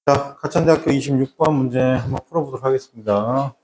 자, 가천대학교 26번 문제 한번 풀어보도록 하겠습니다.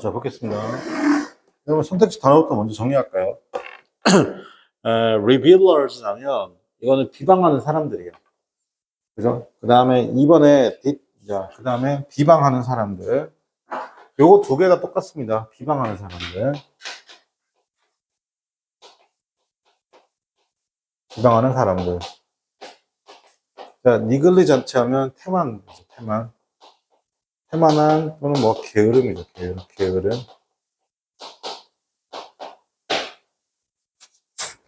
자, 보겠습니다. 여러분, 선택지 단어부터 먼저 정리할까요? revealers 하면, 이거는 비방하는 사람들이에요. 그죠? 그 다음에 2번에, 그 다음에 비방하는 사람들. 요거 두 개가 똑같습니다. 비방하는 사람들. 비방하는 사람들. 자, negligent 하면 태만이죠, 태만. 태만한 또는 뭐 게으름이죠, 게으름.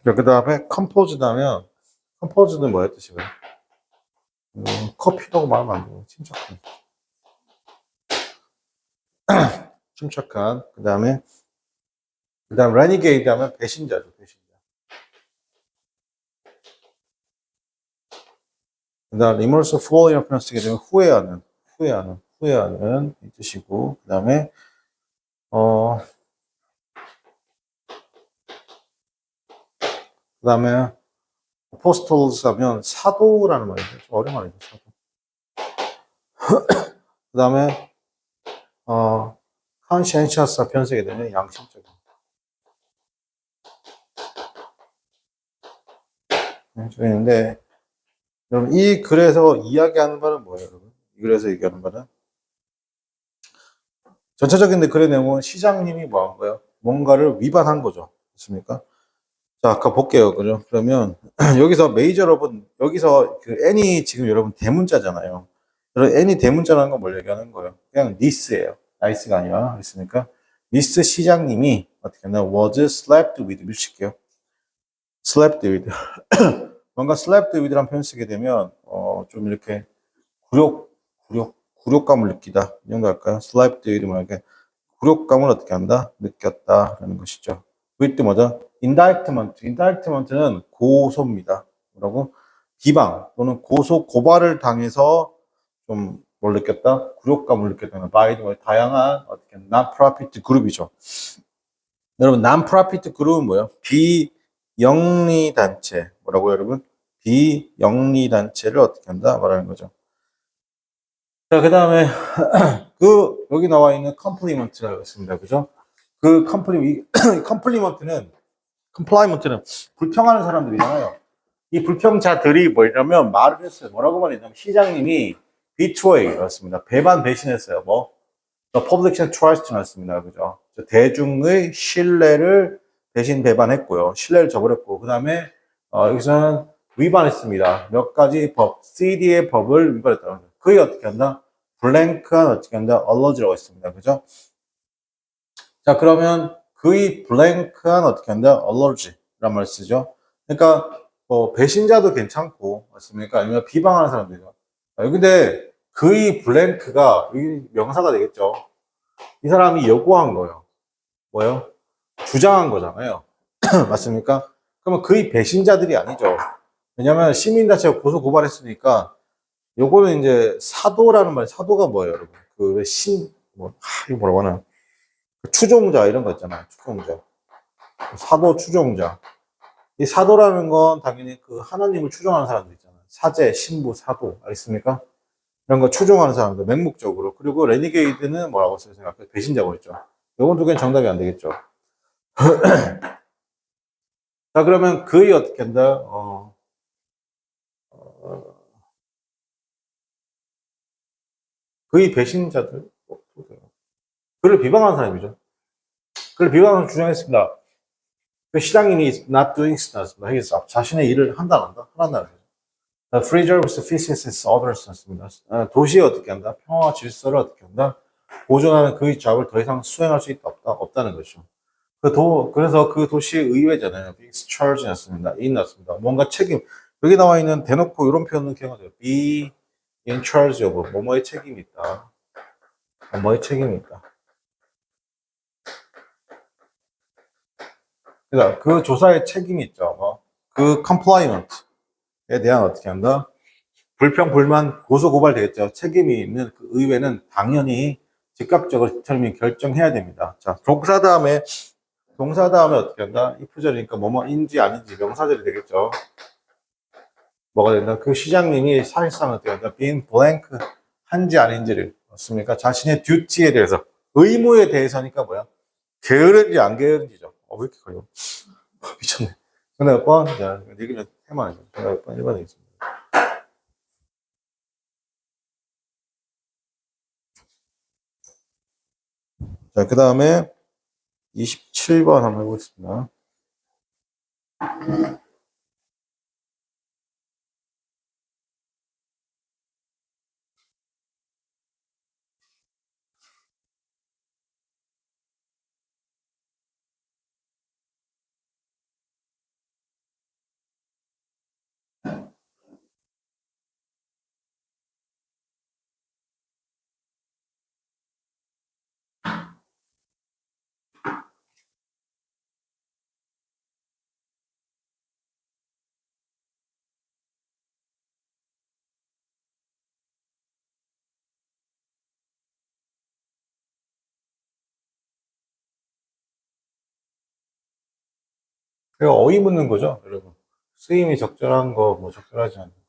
그 다음에 composed 하면, composed는 뭐의 뜻이고요? 커피라고 말하면 안 되고, 침착한. 침착한. 그 다음 renegade 하면 배신자죠, 배신자. 그 다음 remorseful이라는 표현 쓰게 되면 후회하는 이 뜻이고, 그 다음에 그 다음에 apostles 하면 사도라는 말이죠. 좀 어려운 말이죠, 사도. 그 다음에 conscientious 표현 쓰게 되면 양심적인. 있는데, 여러분, 이 글에서 이야기하는 바는 뭐예요, 여러분? 이 글에서 얘기하는 바는? 전체적인 글의 내용은 시장님이 뭐 한 거예요? 뭔가를 위반한 거죠. 그렇습니까? 자, 아까 볼게요. 그죠? 그러면, 여기서 메이저럽은, 여기서 그 N이 지금 여러분 대문자잖아요. 그래서 N이 대문자라는 건 뭘 얘기하는 거예요? 그냥 니스예요. 나이스가 아니라. 그렇습니까? 니스 시장님이 어떻게 하나, was slapped with, 밀칠게요. slapped with. 뭔가 slapped with라는 표현 쓰게 되면, 좀 이렇게 굴욕감을 느끼다. 이 정도 할까요? slapped with, 뭐 이렇게 굴욕감을 어떻게 한다? 느꼈다라는 것이죠. with 뭐죠? indictment는 고소입니다. 뭐라고? 비방 또는 고발을 당해서 좀 뭘 느꼈다? 굴욕감을 느꼈다는 by 다양한 어떻게 non-profit 그룹이죠. 여러분 non-profit 그룹은 뭐예요? 비영리 단체. 뭐라고 여러분? 비영리 단체를 어떻게 한다? 말하는 거죠. 자, 그 다음에 여기 나와 있는 컴플리먼트라고 했습니다. 그죠? 컴플리먼트는 불평하는 사람들이잖아요. 이 불평자들이 뭐냐면 말을 했어요. 뭐라고 말했냐면 시장님이 betray였습니다. 배신했어요. 뭐? The public trust 였습니다. 그죠? 대중의 신뢰를 배반했고요. 신뢰를 저버렸고, 그 다음에, 여기서는 위반했습니다. 몇 가지 CD의 법을 위반했다. 그게 어떻게 한다? 블랭크한 어떻게 한다? 얼러지라고 했습니다. 그죠? 자, 그러면 그의 블랭크한 어떻게 한다? 얼러지란 말 쓰죠. 그러니까, 배신자도 괜찮고, 맞습니까? 아니면 비방하는 사람들이죠. 근데 그의 블랭크가 명사가 되겠죠. 이 사람이 요구한 거예요. 뭐요? 주장한 거잖아요. 맞습니까? 그러면 거의 배신자들이 아니죠. 왜냐면 시민단체가 고소 고발했으니까 요거는 이제 사도라는 말, 사도가 뭐예요, 여러분? 그 이거 뭐라고 하나? 그 추종자 이런 거 있잖아요. 추종자. 사도 추종자. 이 사도라는 건 당연히 그 하나님을 추종하는 사람들 있잖아요. 사제, 신부, 사도. 알겠습니까? 이런 거 추종하는 사람들, 맹목적으로. 그리고 레니게이드는 뭐라고 생각해요? 배신자고 했죠. 요건 두 개는 정답이 안 되겠죠. 자, 그러면 그의 어떻게 한다? 그의 배신자들? 그를 비방하는 사람이죠. 그를 비방하는 주장했습니다. 그 시장님이 not doing stuff, 하겠어. 자신의 일을 한다, 안 한다? 하란다는 거죠. The preserves species others 습니다. 도시에 어떻게 한다? 평화와 질서를 어떻게 한다? 보존하는 그의 작업을 더 이상 수행할 수 있다, 없다는 거죠. 그래서 그 도시의 의회잖아요. be charge였습니다. 인났습니다. 뭔가 책임. 여기 나와 있는 대놓고 이런 표현은 기억하세요. be in charge of 뭐뭐의 책임이 있다. 뭐뭐의 책임이 있다. 그러니까 그 조사의 책임이 있죠. 그 compliant에 대한 어떻게 한다? 불평, 불만, 고소, 고발 되겠죠. 책임이 있는 그 의회는 당연히 즉각적으로 디터민 결정해야 됩니다. 자, 동사 다음에 어떻게 한다? if절이니까 뭐뭐인지 아닌지 명사절이 되겠죠. 뭐가 된다? 그 시장님이 사실상 어떻게 한다? being blank 한지 아닌지를 맞습니까? 자신의 듀티에 대해서 의무에 대해서니까 뭐야? 게으른지 안 게으른지죠. 왜 이렇게 커요? 미쳤네. 정답 몇 번? 자, 얘기는 해마죠. 정답 몇 번? 1번 되겠습니다. 자, 그 다음에 27번 한번 해보겠습니다. 그리고 어휘 묻는 거죠, 여러분. 쓰임이 적절한 거, 뭐 적절하지 않은 거.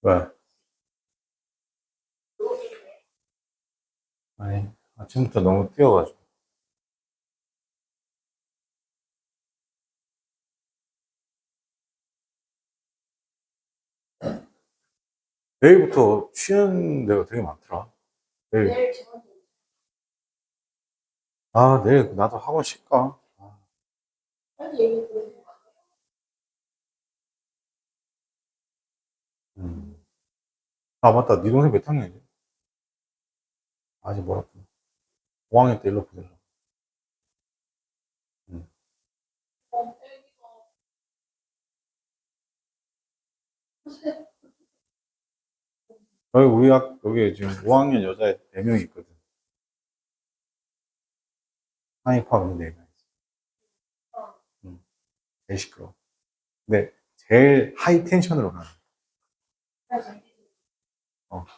왜? 아니, 아침부터 너무 뛰어가지고. 내일부터 쉬는 데가 되게 많더라. 내일. 아, 내일 나도 학원 쉴까? 음. 아, 맞다. 네 동생 몇 학년이지? 아직 멀었구나. 5학년 때 일로 보내려. 음. 여기 지금 5학년 여자 4명 있거든. 한입하면 4명 있어. 제일 시끄러워. 근데 제일 하이 텐션으로 가는.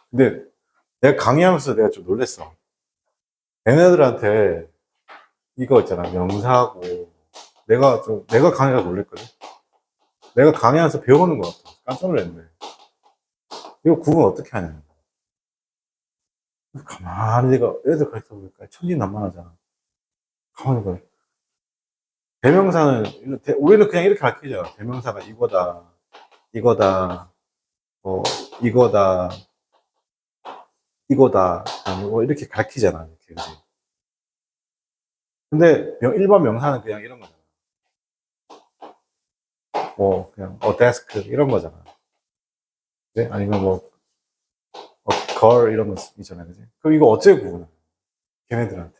근데 내가 강의하면서 내가 좀 놀랬어. 얘네들한테 이거 있잖아. 명사하고. 내가 강의가 놀랬거든. 내가 강의하면서 배우는 것 같아. 깜짝 놀랐네. 이거 구분 어떻게 하냐. 가만히 내가 애들 가르쳐 보니까 천진난만하잖아. 가만히 봐. 대명사는, 우리는 그냥 이렇게 가르치죠. 대명사가 이거다, 이거다, 뭐, 이거다, 이거다, 뭐 이렇게 가르치잖아. 이렇게, 그지? 근데 일반 명사는 그냥 이런 거잖아. 뭐, 그냥, 데스크, 이런 거잖아. 그지? 아니면 뭐, 걸, 이런 거 있잖아. 그지? 그럼 이거 어떻게 구분해? 걔네들한테.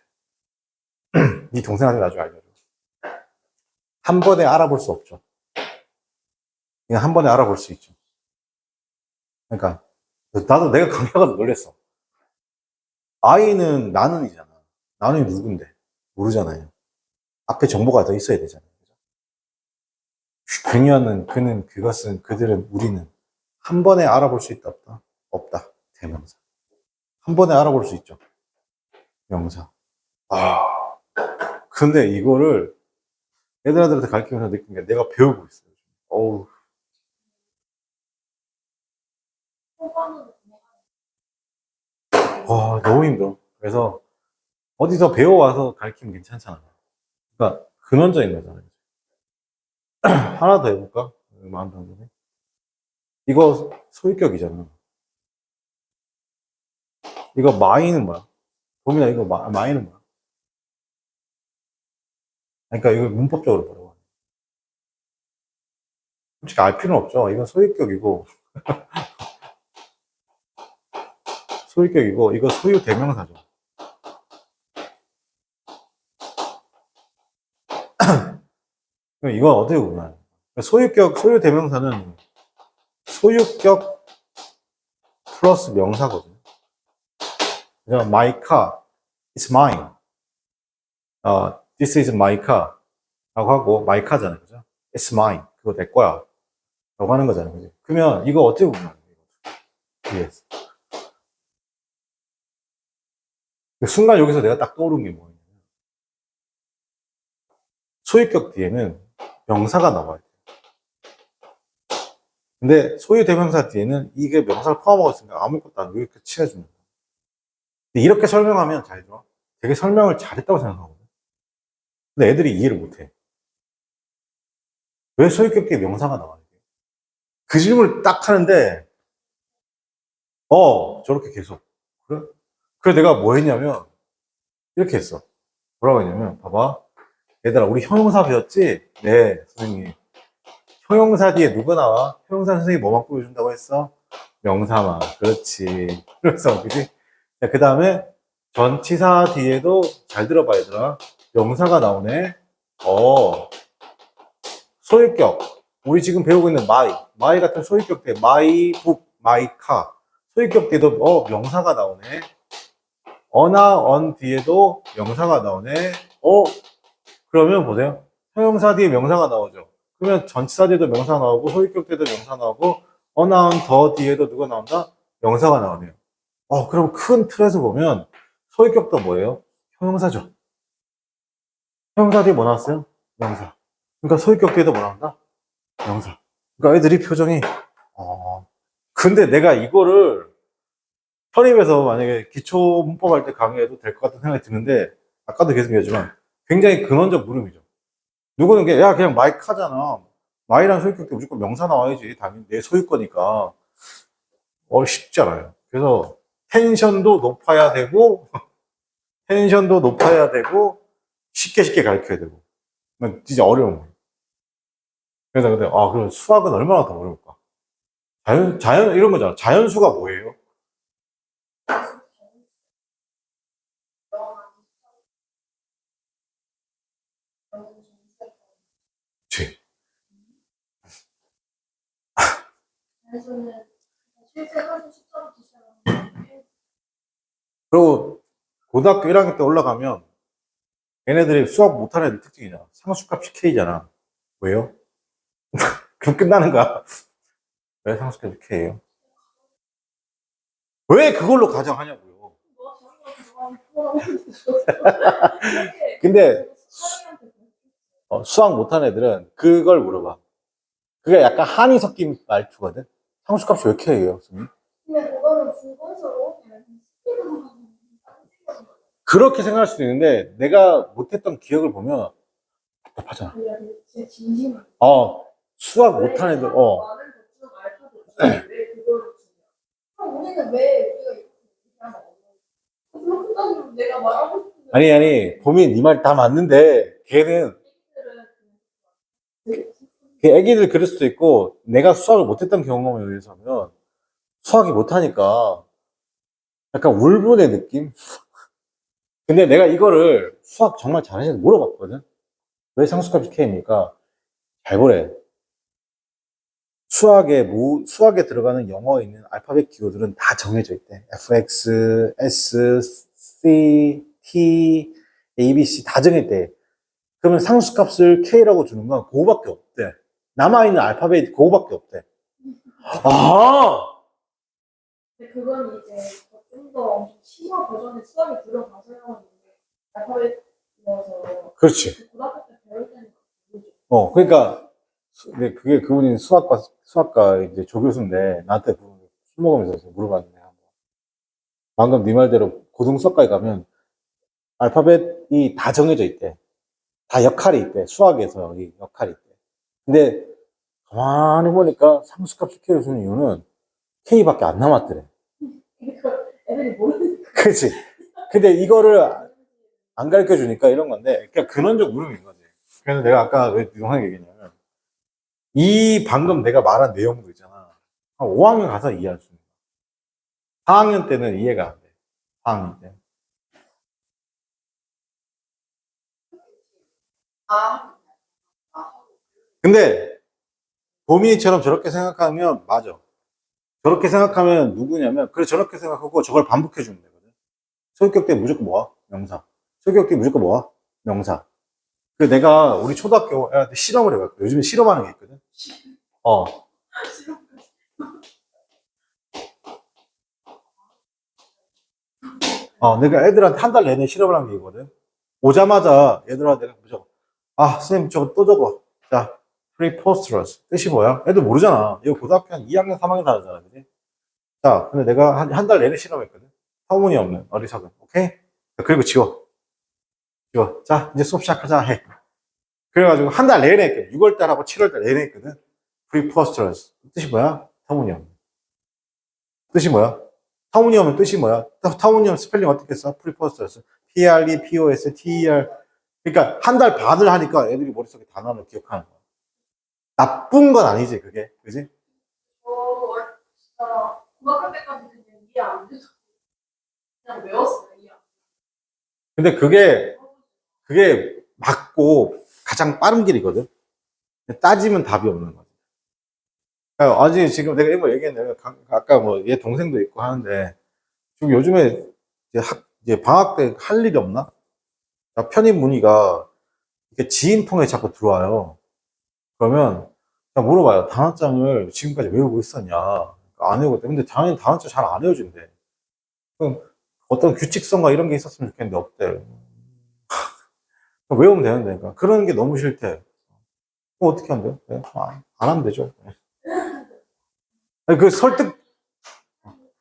네 동생한테 나중에 알려줘. 한 번에 알아볼 수 없죠. 그냥 한 번에 알아볼 수 있죠. 그러니까, 나도 내가 강의하고 놀랬어. 아이는 나는이잖아. 나는 누군데? 모르잖아요. 앞에 정보가 더 있어야 되잖아요. 그녀는, 그는, 그것은, 그들은, 우리는 한 번에 알아볼 수 있다, 없다? 없다. 대명사. 한 번에 알아볼 수 있죠. 명사. 아, 근데 이거를 애들한테 가르치면서 느낀 게 내가 배우고 있어요. 어우. 와, 너무 힘들어. 그래서 어디서 배워와서 가르치면 괜찮잖아. 그러니까 근원적인 거잖아요. 하나 더 해볼까? 마음 당근에. 이거 소유격이잖아. 이거 마이는 뭐야? 도민아, 이거 마이는 뭐야? 그러니까 이거 문법적으로 뭐라고? 솔직히 알 필요는 없죠. 이건 소유격이고, 소유격이고, 이거 소유 대명사죠. 그럼 이건 어떻게 구분하냐? 소유격, 소유 대명사는 소유격 플러스 명사거든요. 그냥 my car, it's mine. This is my car. 라고 하고, my car잖아요. 그죠? It's mine. 그거 내 거야. 라고 하는 거잖아요. 그죠? 그러면 이거 어떻게 구분하냐? yes. 순간 여기서 내가 딱 떠오른 게 뭐예요? 소유격 뒤에는 명사가 나와야 돼요. 근데 소유 대명사 뒤에는 이게 명사를 포함하고 있으니까 아무것도 안 이렇게 칠해줍니다. 이렇게 설명하면 잘 들어. 되게 설명을 잘했다고 생각하거든. 근데 애들이 이해를 못해. 왜 소유격 뒤에 명사가 나와야 돼? 그 질문을 딱 하는데, 저렇게 계속. 그래? 그래서 내가 뭐 했냐면, 이렇게 했어. 뭐라고 했냐면, 봐봐. 얘들아, 우리 형용사 배웠지? 네, 선생님. 형용사 뒤에 누가 나와? 형용사 선생님이 뭐만 꾸며준다고 했어? 명사만. 그렇지. 그래서, 그지? 그 다음에 전치사 뒤에도 잘 들어봐, 얘들아. 명사가 나오네. 소유격. 우리 지금 배우고 있는 my 같은 소유격 때 my book, my car. 소유격 때도 명사가 나오네. 어나 언 뒤에도 명사가 나오네. 그러면 보세요. 형용사 뒤에 명사가 나오죠. 그러면 전치사 뒤에도 명사가 나오고 소유격 때도 명사 나오고 어나 언 더 뒤에도 누가 나온다? 명사가 나오네요. 그럼 큰 틀에서 보면 소유격도 뭐예요? 형용사죠. 형용사 뒤에 뭐 나왔어요? 명사. 그러니까 소유격 뒤에도 뭐 나온다? 명사. 그러니까 애들이 표정이 근데 내가 이거를 편입에서 만약에 기초 문법 할 때 강의해도 될 것 같은 생각이 드는데 아까도 계속 얘기했지만 굉장히 근원적 물음이죠. 누구는 야 그냥 마이카잖아. 마이란 소유격 때 무조건 명사 나와야지. 당연히 내 소유거니까. 쉽지 않아요. 그래서 텐션도 높아야 되고 텐션도 높아야 되고 쉽게 가르쳐야 되고 진짜 어려운 거예요. 그래서 근데 그럼 수학은 얼마나 더 어려울까? 자연 이런 거잖아. 자연수가 뭐예요? 그치. 그리고 고등학교 1학년 때 올라가면 얘네들이 수학 못하는 애들 특징이잖아. 상수값 CK잖아. 왜요? 그럼 끝나는 거야. 왜 상수값 CK예요? 왜 그걸로 가정하냐고요. 근데 수학 못하는 애들은 그걸 물어봐. 그게 약간 한이 섞인 말투거든. 상수값이 왜 이렇게 해요, 선생님? 근데 그거는 중간으로 그냥 스킬을 그렇게 생각할 수도 있는데 내가 못했던 기억을 보면 답답하잖아. 하는 제 진심을. 수학 못한 애들, 많은 것중 알파벳 왜 그거를 주냐? 그럼 우리는 왜 우리가 이렇게 하는 거야? 그렇게 따지면 내가 말하고 싶은 아니, 보민 네 말 다 맞는데 걔는 그 애기들 그럴 수도 있고 내가 수학을 못했던 경험에 의해서면 수학이 못하니까 약간 울분의 느낌? 근데 내가 이거를 수학 정말 잘하시는지 물어봤거든. 왜 상수값이 K입니까? 잘 보래. 수학에 들어가는 영어에 있는 알파벳 기호들은 다 정해져 있대. fx, s, c, t, a, b, c 다 정했대. 그러면 상수값을 K라고 주는 건 그거밖에 없대. 남아있는 알파벳이 그거밖에 없대. 아! 근데 그건 이제 좀 더 심화 버전의 수학에 들어가서야 하는데 알파벳이어서 그렇지. 고등학교 때 배울 때는 모르죠. 그러니까, 근데 그게 그분이 수학과 이제 조교수인데, 나한테 술 먹으면서 물어봤는데, 방금 네 말대로 고등수학과에 가면 알파벳이 다 정해져 있대. 다 역할이 있대. 수학에서 이 역할이 있대. 근데 가만히 보니까 상수값 K를 주는 이유는 K밖에 안 남았더래. 그러니까 애들이 모르니까. 그치? 근데 이거를 안 가르쳐 주니까 이런 건데, 그러니까 근원적 물음인 거지. 그래서 내가 아까 왜 이상하게 얘기했냐면, 이 방금 내가 말한 내용도 있잖아. 한 5학년 가서 이해할 수 있는 거야. 4학년 때는 이해가 안 돼. 4학년 때. 아, 근데 보민이처럼 저렇게 생각하면 맞아. 저렇게 생각하면 누구냐면, 그래, 저렇게 생각하고 저걸 반복해 주면 되거든. 소유격 때 무조건 뭐야? 명사. 소유격 때 무조건 뭐야? 명사. 그 내가 우리 초등학교 애한테 실험을 해봤거든. 요즘에 실험하는 게 있거든. 어. 내가 애들한테 한 달 내내 실험을 한 게 있거든. 오자마자 얘들아 내가 무조건 선생님 저거 또 적어. 자, preposterous 뜻이 뭐야? 애들 모르잖아. 이거 고등학교 한 2학년, 3학년 다르잖아, 그지? 자, 근데 내가 한 달 내내 실험했거든. 터무니없는 어리석은. 오케이? 그리고 지워. 지워. 자, 이제 수업 시작하자 해. 그래가지고 한 달 내내 했거든. 6월달하고 7월달 내내 했거든. preposterous 뜻이 뭐야? 터무니없는. 뜻이 뭐야? 터무니없는 뜻이 뭐야? 터무니없는 스펠링 어떻게 써? preposterous. P-R-E-P-O-S-T-E-R. 그러니까 한 달 반을 하니까 애들이 머릿속에 단어를 기억하는 거야. 나쁜 건 아니지, 그게. 그지? 진짜 고등학교 때까지 그냥 이해 안 돼서 그냥 외웠어요. 이해 안 근데 그게 맞고 가장 빠른 길이거든. 따지면 답이 없는 거지. 그러니까 아직 지금 내가 이거 얘기했는데, 아까 뭐 얘 동생도 있고 하는데, 지금 요즘에 이제 방학 때 할 일이 없나? 편입 문의가 이렇게 지인 통해 자꾸 들어와요. 그러면 그냥 물어봐요. 단어장을 지금까지 외우고 있었냐? 안 외우고 있대. 근데 당연히 단어장 잘 안 외워진대. 그럼 어떤 규칙성과 이런 게 있었으면 좋겠는데 없대. 외우면 되는데. 그러니까 그런 게 너무 싫대. 그럼 어떻게 하면 돼요? 네? 안 하면 되죠. 아니,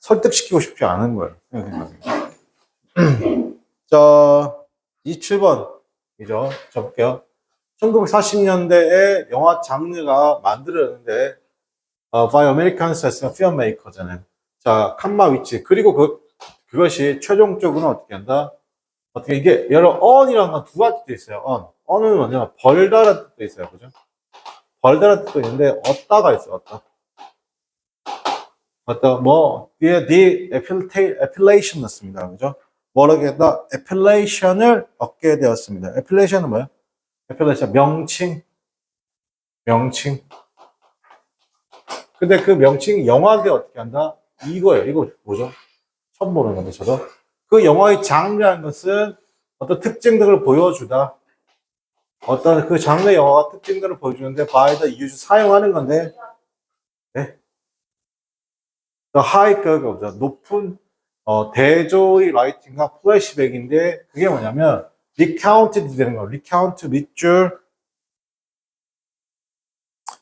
설득시키고 싶지 않은 거예요. 자, 27번. 이죠? 접볼게요. 1940년대에 영화 장르가 만들어졌는데, by Americans as filmmakers잖아요. 자, 칸마 위치. 그리고 그것이 최종적으로는 어떻게 한다? 어떻게 이게 여러 on이라는 건 두 가지 뜻 있어요. on은 뭐냐면 벌다라는 뜻도 있어요. 그죠? 벌다라는 뜻도 있는데 얻다가 있어요. 얻다. the appellation 였습니다. 그죠? 뭐라고 했다? appellation을 얻게 되었습니다. appellation은 뭐야? appellation 명칭. 근데 그 명칭 영화계 어떻게 한다? 이거예요. 이거 뭐죠? 처음 보는 건데 저도. 그 영화의 장르라는 것은 어떤 특징들을 보여주다. 어떤 그 장르 영화가 특징들을 보여주는데 by the use 사용하는 건데, 네? the high 그거죠. 높은 대조의 라이팅과 플래시백인데 그게 뭐냐면 recounted 되는 거. recount 밑줄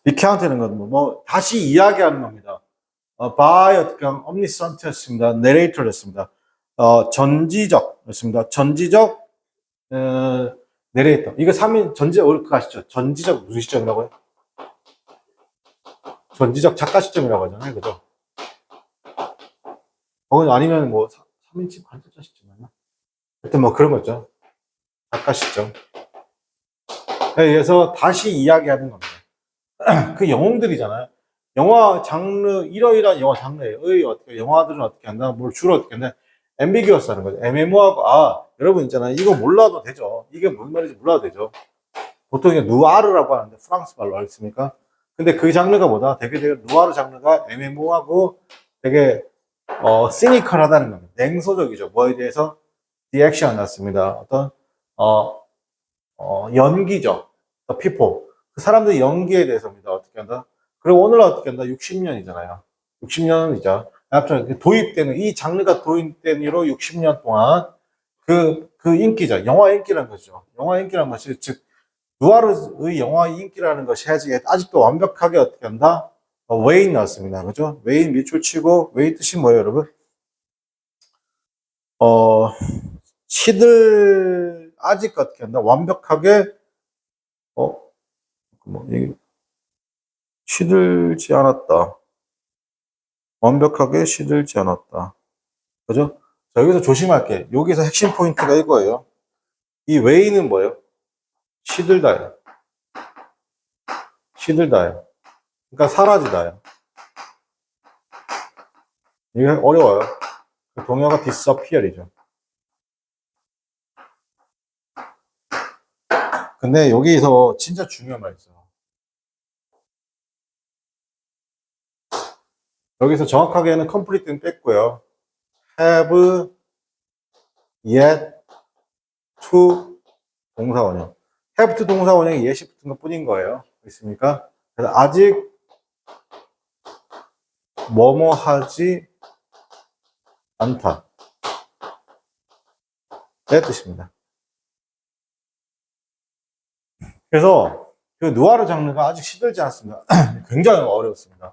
recount는 건 다시 이야기하는 겁니다. by 어떻게 하면 omniscient였습니다. narrator였습니다. 전지적였습니다. 전지적 내레이터. 이거 3인 그거 아시죠? 전지적 무슨 시점이라고요? 전지적 작가 시점이라고 하잖아요. 그죠? 아니면 3인칭 관찰자 시점이나 하여튼 그런 거죠. 작가 시점. 그래서 다시 이야기하는 겁니다. 그 영웅들이잖아요. 영화 장르, 이러이러한 영화 장르예요. 영화들은 어떻게 한다? 뭘 주로 어떻게 한다? ambiguous 하는 거죠. 애매모호하고, 여러분 있잖아요. 이거 몰라도 되죠. 이게 무슨 말인지 몰라도 되죠. 보통 이게 누아르라고 하는데, 프랑스 말로 알겠습니까? 근데 그 장르가 뭐다? 되게 누아르 장르가 애매모호하고 되게, 시니컬하다는 겁니다. 냉소적이죠. 뭐에 대해서? 리액션 났습니다. 어떤, 어, 연기죠. The people. 그 사람들의 연기에 대해서입니다. 어떻게 한다? 그리고 오늘 어떻게 한다? 60년이잖아요. 60년이죠. 아무튼 이 장르가 도입된 이후로 60년 동안 그 인기죠. 영화 인기라는 거죠. 영화 인기라는 것이, 즉, 누아르의 영화 인기라는 것이 아직도 완벽하게 어떻게 한다? 웨인 나왔습니다. 그죠? 웨인 밑줄 치고, 웨인 뜻이 뭐예요, 여러분? 어, 아직 어떻게 한다? 완벽하게, 어, 이게 시들지 않았다. 완벽하게 시들지 않았다. 그죠? 자, 여기서 조심할게. 여기서 핵심 포인트가 이거예요. 이 웨이는 뭐예요? 시들다예요. 시들다예요. 그러니까 사라지다예요. 이게 어려워요. 동요가 disappear이죠. 근데 여기서 진짜 중요한 말이 있어요. 여기서 정확하게는 complete는 뺐고요. have yet to 동사원형. have to 동사원형이 예시 붙은 것 뿐인 거예요. 있습니까? 그래서 아직 뭐뭐 하지 않다. 네 뜻입니다. 그래서 그 누아르 장르가 아직 시들지 않습니다. 굉장히 어렵습니다.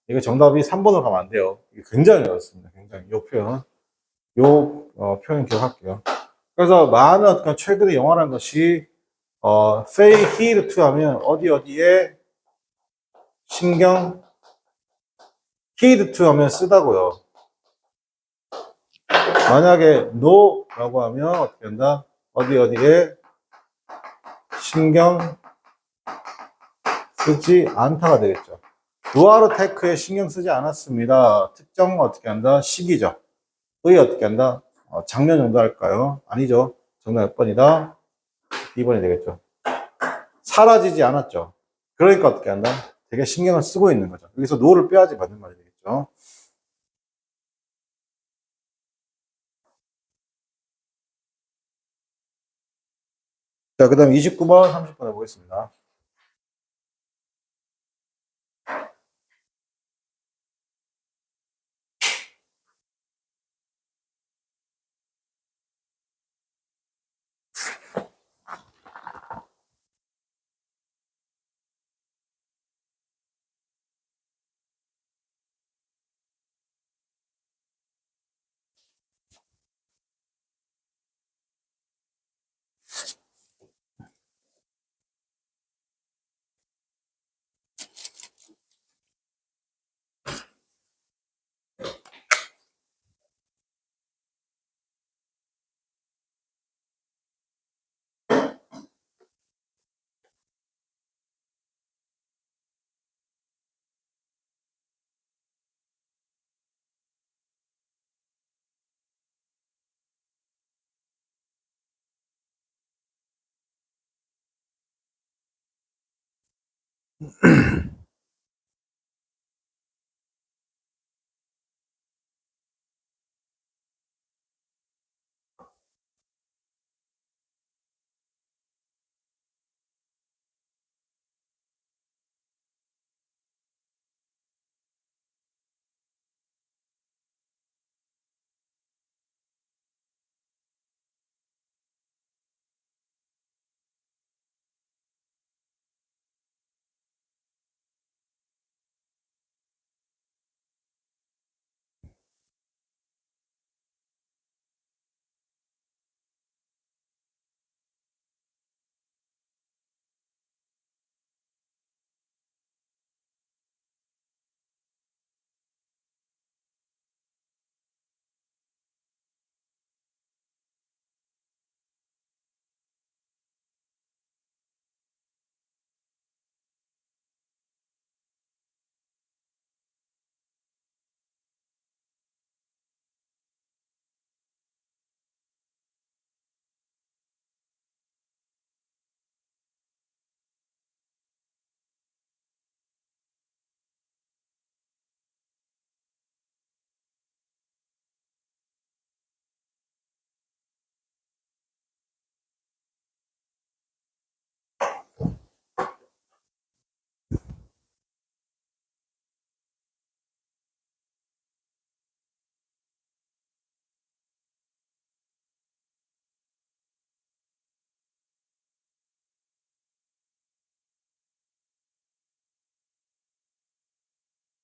이거 정답이 3번으로 가면 안 돼요. 이게 굉장히 어렵습니다. 굉장히. 표현 기억할게요. 그래서 많은 어떤 최근의 영화라는 것이, say heed to 하면 어디에 신경, heed to 하면 쓰다고요. 만약에 no라고 하면 어떻게 한다? 어디에 신경 쓰지 않다가 되겠죠. 누아르 테크에 신경 쓰지 않았습니다. 특정 어떻게 한다? 시기죠. 어떻게 한다? 작년 정도 할까요? 아니죠. 정답 몇 번이다? 2번이 되겠죠. 사라지지 않았죠. 그러니까 어떻게 한다? 되게 신경을 쓰고 있는 거죠. 여기서 노를 빼야지 맞는 말이 되겠죠. 자, 그 다음 29번, 30번 해보겠습니다.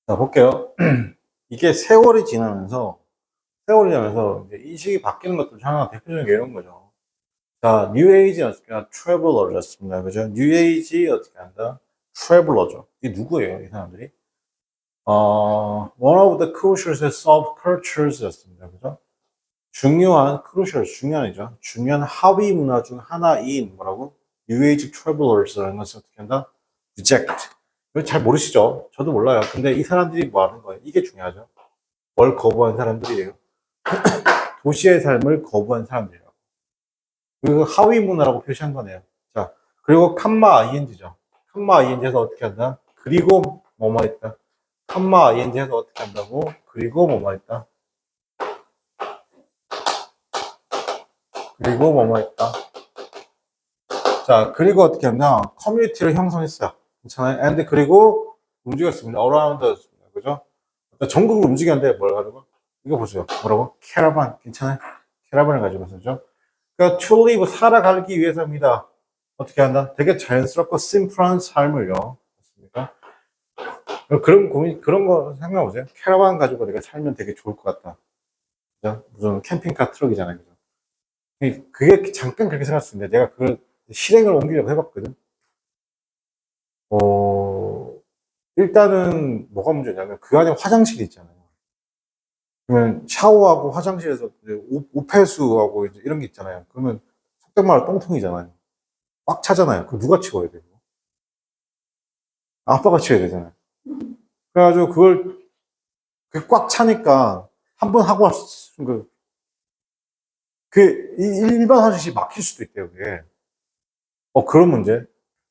자, 볼게요. 이게 세월이 지나면서 이제 인식이 바뀌는 것들 중 하나 대표적인 게 이런 거죠. 자, 뉴에이지 어떻게 하나 트래블러였습니다. 그죠? 뉴에이지 어떻게 한다? 트래블러죠. 이게 누구예요, 이 사람들이? one of the crucial subcultures였습니다. 그죠? 중요한, crucial, 중요한이죠. 중요한 하위 문화 중 하나인 뭐라고? New Age Travellers라는 것을 어떻게 한다? Reject. 이거 잘 모르시죠? 저도 몰라요. 근데 이 사람들이 뭐 하는 거예요? 이게 중요하죠. 뭘 거부한 사람들이에요? 도시의 삶을 거부한 사람들이에요. 그 하위 문화라고 표시한 거네요. 자, 그리고 캄마 ing죠. 캄마 ing에서 어떻게 한다? 그리고 뭐뭐 했다. 캄마 ing에서 어떻게 한다고? 그리고 뭐뭐 했다. 그리고 뭐뭐 했다. 자, 그리고 어떻게 했나? 커뮤니티를 형성했어요. 괜찮아요? and 그리고 움직였습니다. around였습니다. 그죠? 전국을 움직였는데 뭘 가지고? 이거 보세요. 뭐라고? 캐러반. 괜찮아요? 캐러반을 가지고 있었죠. 그러니까 to live, 살아가기 위해서입니다. 어떻게 한다? 되게 자연스럽고 심플한 삶을요. 맞습니까? 그런 고민, 그런 거 생각해보세요. 캐러반 가지고 내가 살면 되게 좋을 것 같다. 그죠? 무슨 캠핑카 트럭이잖아요. 그죠? 그게 잠깐 그렇게 생각했는데 내가 그걸 실행을 옮기려고 해봤거든. 일단은 뭐가 문제냐면 그 안에 화장실이 있잖아요. 그러면 샤워하고 화장실에서 이제 오폐수하고 이제 이런 게 있잖아요. 그러면 속된 말로 똥통이잖아요. 꽉 차잖아요. 그 누가 치워야 돼요? 아빠가 치워야 되잖아요. 그래가지고 그게 꽉 차니까 한 번 하고 일반 화장실이 막힐 수도 있대요, 그게. 그런 문제.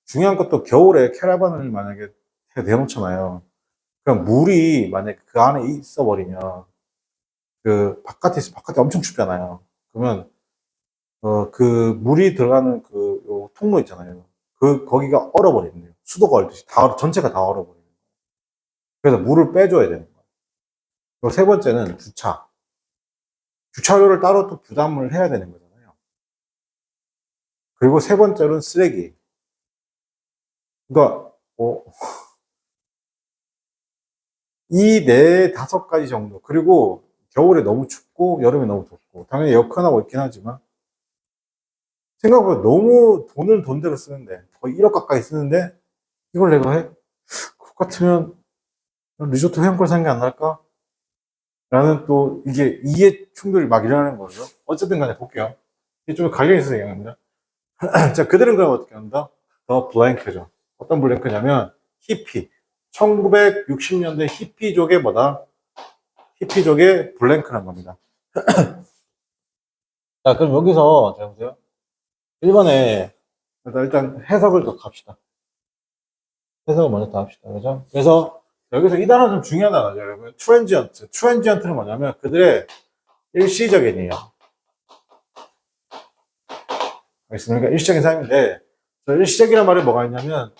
중요한 것도 겨울에 캐러반을 만약에 대놓잖아요. 그럼 물이 만약에 그 안에 있어버리면 바깥에 엄청 춥잖아요. 그러면 그 물이 들어가는 요 통로 있잖아요. 거기가 얼어버린대요. 수도가 얼듯이 전체가 다 얼어버려요. 그래서 물을 빼줘야 되는 거예요. 그리고 세 번째는 주차료를 따로 또 부담을 해야 되는 거잖아요. 그리고 세 번째는 쓰레기. 그러니까 이 네 다섯 가지 정도. 그리고 겨울에 너무 춥고 여름에 너무 덥고 당연히 에어컨하고 있긴 하지만 생각보다 너무 돈을 돈대로 쓰는데 거의 1억 가까이 쓰는데 이걸 내가 해? 그것 같으면 리조트 회원권 사는 게 안 나을까? 라는 또 이게 이해 충돌이 막 일어나는 거죠. 어쨌든 간에 볼게요. 이게 좀 관련이 있어서 얘기합니다. 자, 그들은 그럼 어떻게 한다? 더 블랭크죠. 어떤 블랭크냐면 히피. 1960년대 히피족의 뭐다? 히피족의 블랭크란 겁니다. 자, 그럼 여기서 자 보세요. 1번에 일단 해석을 더 갑시다. 해석을 먼저 더 합시다. 그죠? 그래서 여기서 이 단어 좀 중요하다. 여러분. 트랜지언트. 트랜지언트는 뭐냐면 그들의 일시적인이에요. 알겠습니까? 그러니까 일시적인 삶인데 일시적이란 말이 뭐가 있냐면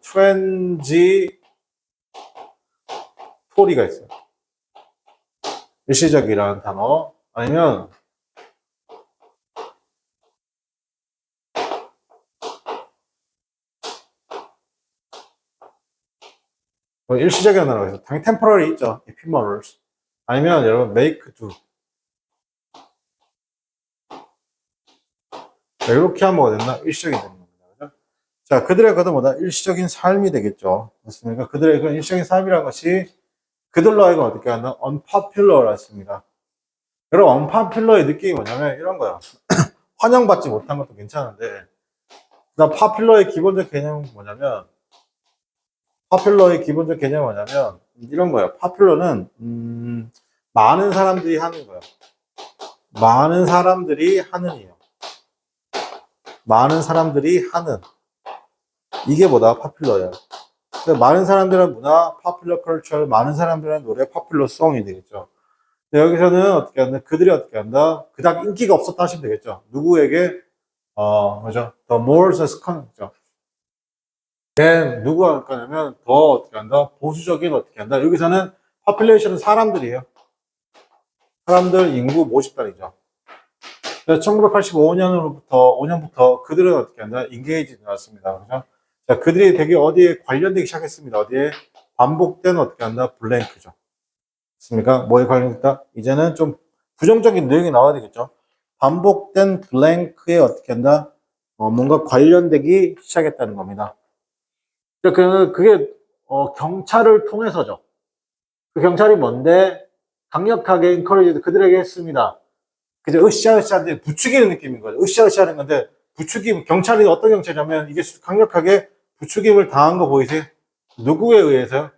트랜지토리가 있어요. 일시적이라는 단어 아니면 일시적이라는 단어가 있어요. 당연히 temporary 있죠. ephemerals. 아니면 여러분 make do. 이렇게 하면 뭐가 됐나? 일시적이 되는 겁니다. 그죠? 자, 그들의 그도 뭐다? 일시적인 삶이 되겠죠. 맞습니까? 그들의 그 일시적인 삶이라는 것이 그들로 하여금 어떻게 한다? unpopular라 했습니다. 여러분, unpopular의 느낌이 뭐냐면 이런 거야. 환영받지 못한 것도 괜찮은데, 나 popular의 기본적 개념은 뭐냐면, popular의 기본적 개념은 뭐냐면, 이런 거예요. popular는, 많은 사람들이 하는 거예요. 많은 사람들이 하는이에요. 많은 사람들이 하는. 이게 뭐다? popular야. 많은 사람들은 문화, popular culture, 많은 사람들은 노래, popular song이 되겠죠. 여기서는 어떻게 한다? 그들이 어떻게 한다? 그닥 인기가 없었다 하시면 되겠죠. 누구에게? 뭐죠? The more the 죠. 누가 할 거냐면, 더 어떻게 한다? 보수적인 어떻게 한다? 여기서는 population은 사람들이에요. 사람들 인구 모집단이죠. 1985년부터 그들은 어떻게 한다? 인게이지 나왔습니다. 그죠? 자, 그들이 되게 어디에 관련되기 시작했습니다. 어디에? 반복된 어떻게 한다? 블랭크죠. 맞습니까? 뭐에 관련됐다? 이제는 좀 부정적인 내용이 나와야 되겠죠. 반복된 블랭크에 어떻게 한다? 뭔가 관련되기 시작했다는 겁니다. 그게 경찰을 통해서죠. 그 경찰이 뭔데 강력하게 인커리지 그들에게 했습니다. 그저 으쌰으쌰한데 부추기는 느낌인 거죠. 으쌰으쌰하는 건데 부추김 경찰이 어떤 경찰이냐면 이게 강력하게 부추김을 당한 거 보이세요? 누구에 의해서요?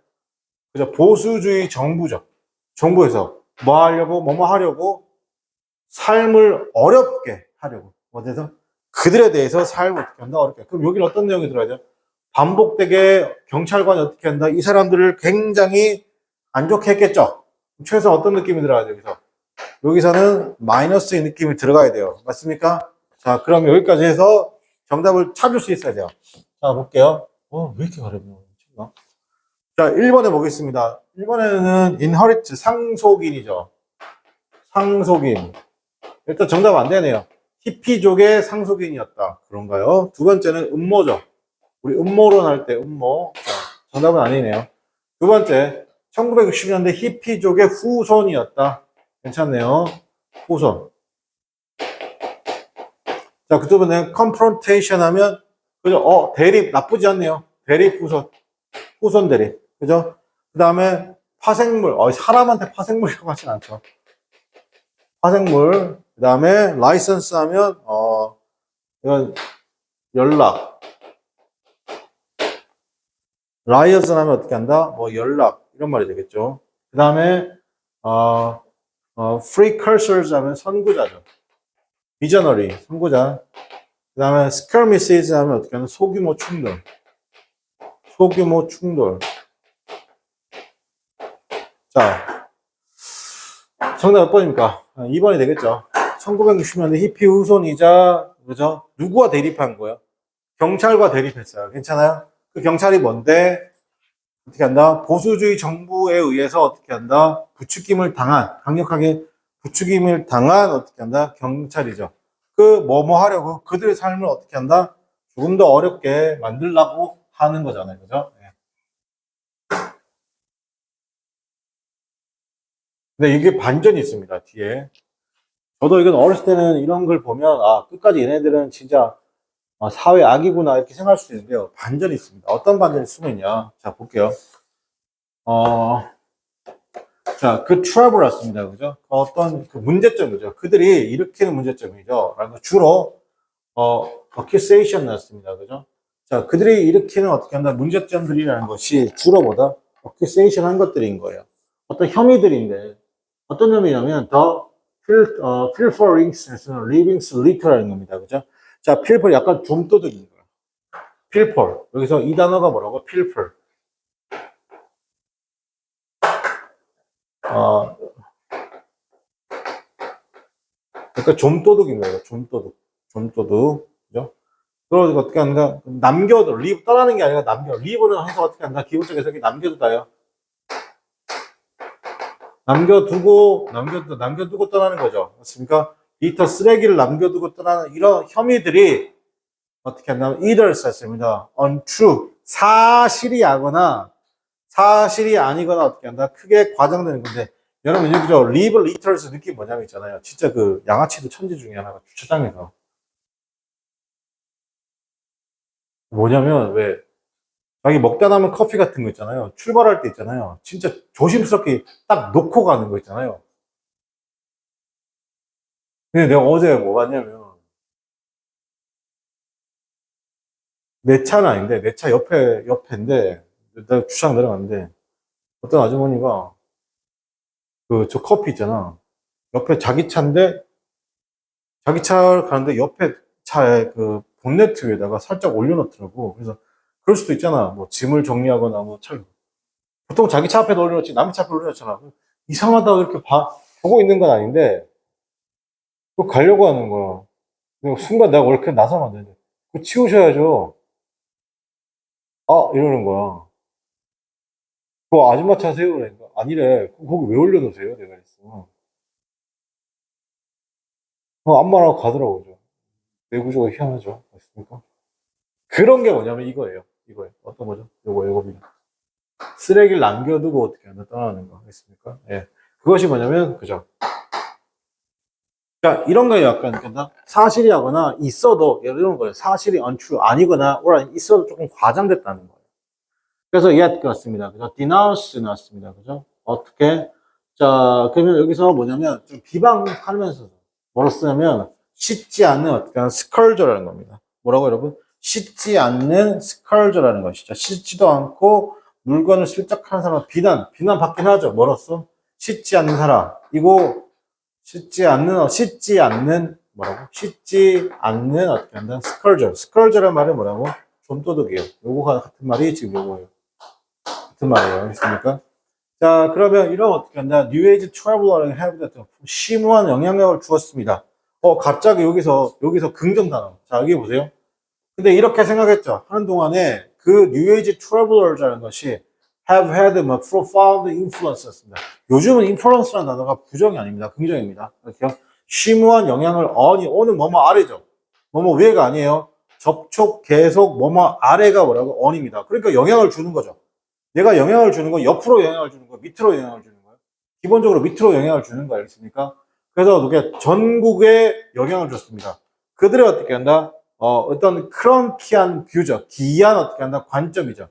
그죠? 보수주의 정부죠. 정부에서 뭐 하려고 뭐뭐 하려고 삶을 어렵게 하려고 어디서 그들에 대해서 삶을 어떻게 한다 어렵게. 그럼 여기는 어떤 내용이 들어야 돼요? 반복되게 경찰관이 어떻게 한다? 이 사람들을 굉장히 안 좋게 했겠죠. 최소 어떤 느낌이 들어야 돼요? 여기서는 마이너스의 느낌이 들어가야 돼요. 맞습니까? 자, 그럼 여기까지 해서 정답을 찾을 수 있어야 돼요. 자, 볼게요. 왜 이렇게 어렵냐? 자, 1번에 보겠습니다. 1번에는 inherit, 상속인이죠. 상속인. 일단 정답 안 되네요. 히피족의 상속인이었다. 그런가요? 두 번째는 음모죠. 우리 음모론 할 때 음모. 자, 정답은 아니네요. 두 번째, 1960년대 히피족의 후손이었다. 괜찮네요. 후손. 자, 그 두 번째, confrontation 하면, 그죠? 대립, 나쁘지 않네요. 대립 후손. 후손 대립. 그죠? 그 다음에 파생물. 사람한테 파생물이라고 하진 않죠. 파생물. 그 다음에 라이선스 하면, 이건 연락. 라이언스 하면 어떻게 한다? 뭐 연락. 이런 말이 되겠죠. 그 다음에, precursors 하면 선구자죠. 비저너리, 선구자. 그 다음에 skirmishes 하면 어떻게 하면 소규모 충돌. 소규모 충돌. 자, 정답 몇 번입니까? 2번이 되겠죠. 1960년대 히피 후손이자, 그죠? 누구와 대립한 거예요? 경찰과 대립했어요. 괜찮아요? 그 경찰이 뭔데? 어떻게 한다? 보수주의 정부에 의해서 어떻게 한다? 부추김을 당한, 강력하게 부추김을 당한 어떻게 한다? 경찰이죠. 뭐 하려고? 그들의 삶을 어떻게 한다? 조금 더 어렵게 만들려고 하는 거잖아요. 그죠? 네. 근데 이게 반전이 있습니다. 뒤에. 저도 이건 어렸을 때는 이런 걸 보면, 끝까지 얘네들은 진짜 사회 악이구나, 이렇게 생각할 수 있는데요. 반전이 있습니다. 어떤 반전이 숨어 있냐. 자, 볼게요. 자, 그 트러블 왔습니다. 그죠? 어떤 그 문제점이죠. 그들이 일으키는 문제점이죠. 주로, accusation 났습니다. 그죠? 자, 그들이 일으키는 어떻게 한다? 문제점들이라는 것이 주로 뭐다? accusation 한 것들인 거예요. 어떤 혐의들인데, 어떤 혐의냐면, pilferings, livings litter라는 겁니다. 그죠? 자, pilfer 약간 좀도둑인 거예요. pilfer. 여기서 이 단어가 뭐라고? pilfer. 그러니까 좀도둑인 거예요. 좀도둑. 좀도둑. 그죠? 그러고 어떻게 하는가? 남겨도, 리브 떠나는 게 아니라 리브는 해서 어떻게 한다? 기본적 해석이 남겨두다요. 남겨두고 떠나는 거죠. 맞습니까? 리터 쓰레기를 남겨두고 떠나는 이런 혐의들이 어떻게 한다면 either 썼습니다. untrue. 사실이 아니거나 어떻게 한다? 크게 과장되는 건데, 여러분, 그죠? 리브 리터에서 느낌 뭐냐면 있잖아요. 진짜 그 양아치도 천재 중에 하나가 주차장에서. 뭐냐면, 왜, 자기 먹다 남은 커피 같은 거 있잖아요. 출발할 때 있잖아요. 진짜 조심스럽게 딱 놓고 가는 거 있잖아요. 근데 내가 어제 뭐 봤냐면, 내 차는 아닌데, 내 차 옆에인데, 내가 주차장 내려갔는데, 어떤 아주머니가, 저 커피 있잖아. 옆에 자기 차인데, 자기 차를 가는데 옆에 차에 그 본네트 위에다가 살짝 올려놓더라고. 그래서, 그럴 수도 있잖아. 뭐, 짐을 정리하거나 뭐, 보통 자기 차 앞에 올려놓지, 남의 차 앞에 올려놓잖아. 이상하다고 이렇게 보고 있는 건 아닌데, 또 가려고 하는 거야. 근데 순간 내가 원래 그냥 나서면 안 되는데. 그거 치우셔야죠. 이러는 거야. 그거 아줌마 차 세우라니까. 아니래. 거기 왜 올려놓으세요? 내가 그랬어. 안 말하고 가더라고요. 내구조가 희한하죠. 맞습니까? 그런 게 뭐냐면 이거예요. 어떤 거죠? 요거. 쓰레기를 남겨두고 어떻게 한다 떠나는 거 알겠습니까? 예. 그것이 뭐냐면 그죠? 그러니까 이런 거에 약간 그러니까 사실이하거나 있어도 이런 거예요. 사실이 untrue 아니거나 or 있어도 조금 과장됐다는 거예요. 그래서 yet 같습니다. 그죠? denounce 나왔습니다. 그죠? 어떻게? 자, 그러면 여기서 뭐냐면 좀 비방하면서 뭐로 쓰냐면 씻지 않는 어떻게 하는 스컬저라는 겁니다. 뭐라고 여러분? 씻지 않는 스컬저라는 것이죠. 씻지도 않고 물건을 슬쩍 하는 사람은 비난받긴 하죠. 뭐로써? 씻지 않는 사람. 이거 씻지 않는 뭐라고? 씻지 않는 어떻게 한다? 스컬저. 스컬저란 말은 뭐라고? 좀도둑이에요. 요거가 같은 말이 지금 요거예요. 같은 말이에요. 알겠습니까? 자, 그러면 이런 어떻게 한다? New Age Traveler에게 해보다 심오한 영향력을 주었습니다. 갑자기 여기서 긍정 단어. 자, 여기 보세요. 근데 이렇게 생각했죠. 하는 동안에 그 New Age Traveler라는 것이 have had a profound influence였습니다. 요즘은 influence라는 단어가 부정이 아닙니다. 긍정입니다. 이렇게요. 심오한 영향을 on은 뭐뭐 아래죠. 뭐뭐 위에가 아니에요. 접촉, 계속, 뭐뭐 아래가 뭐라고? on입니다. 그러니까 영향을 주는 거죠. 내가 영향을 주는 거 옆으로 영향을 주는 거 밑으로 영향을 주는 거예요. 기본적으로 밑으로 영향을 주는 거 알겠습니까? 그래서 이게 전국에 영향을 줬습니다. 그들이 어떻게 한다? 어떤 크런키한 뷰죠. 기이한 어떻게 한다? 관점이죠.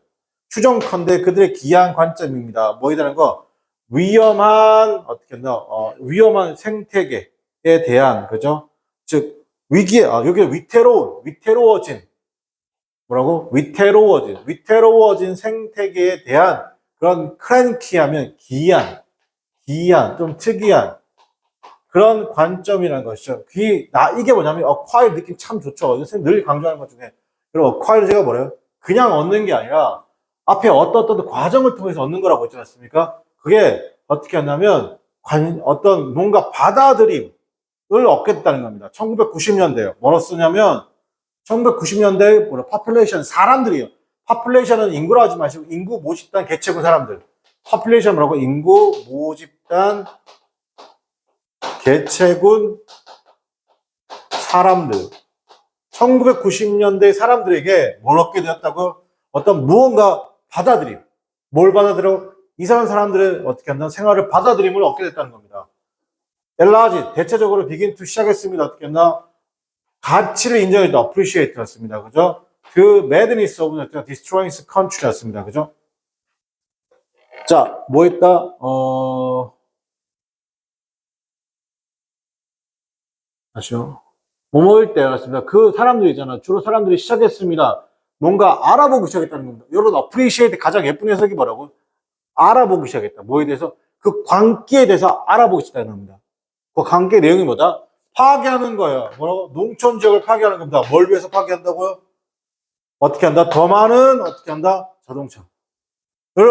추정컨대 그들의 기이한 관점입니다. 뭐이라는 거? 위험한 어떻게 한다? 위험한 생태계에 대한 그죠? 즉 위기에 여기 위태로워진 뭐라고? 위태로워진 생태계에 대한 그런 크랜키하면 기이한, 좀 특이한 그런 관점이라는 것이죠. 이게 뭐냐면, quiet 느낌 참 좋죠. 선생님 늘 강조하는 것 중에. 그리고 quiet을 제가 뭐래요? 그냥 얻는 게 아니라 앞에 어떤 과정을 통해서 얻는 거라고 했지 않습니까? 그게 어떻게 하냐면, 어떤 뭔가 받아들임을 얻겠다는 겁니다. 1990년대요. 뭐로 쓰냐면, 1990년대 파퓰레이션 사람들이에요. 파퓰레이션은 인구로 하지 마시고 인구 모집단 개체군 사람들. 파퓰레이션 뭐라고? 인구 모집단 개체군 사람들. 1990년대 사람들에게 뭘 얻게 되었다고? 어떤 무언가 받아들임. 뭘 받아들여? 이상한 사람들의 어떻게 한다? 생활을 받아들임을 얻게 됐다는 겁니다. 엘라지 대체적으로 비긴 투 시작했습니다. 어떻게 했나? 가치를 인정해줬다. appreciate였습니다. 그죠? 그 madness of destroying country였습니다. 그죠? 자, 뭐 했다? 다시요. 뭐뭐일 때였습니다. 그 사람들 있잖아. 주로 사람들이 시작했습니다. 뭔가 알아보기 시작했다는 겁니다. 여러분, appreciate 가장 예쁜 해석이 뭐라고? 알아보기 시작했다. 뭐에 대해서? 그 광기에 대해서 알아보기 시작하는 겁니다. 그 관계 내용이 뭐다? 파괴하는 거예요. 뭐라고? 농촌 지역을 파괴하는 겁니다. 뭘 위해서 파괴한다고요? 어떻게 한다? 더 많은 어떻게 한다? 자동차를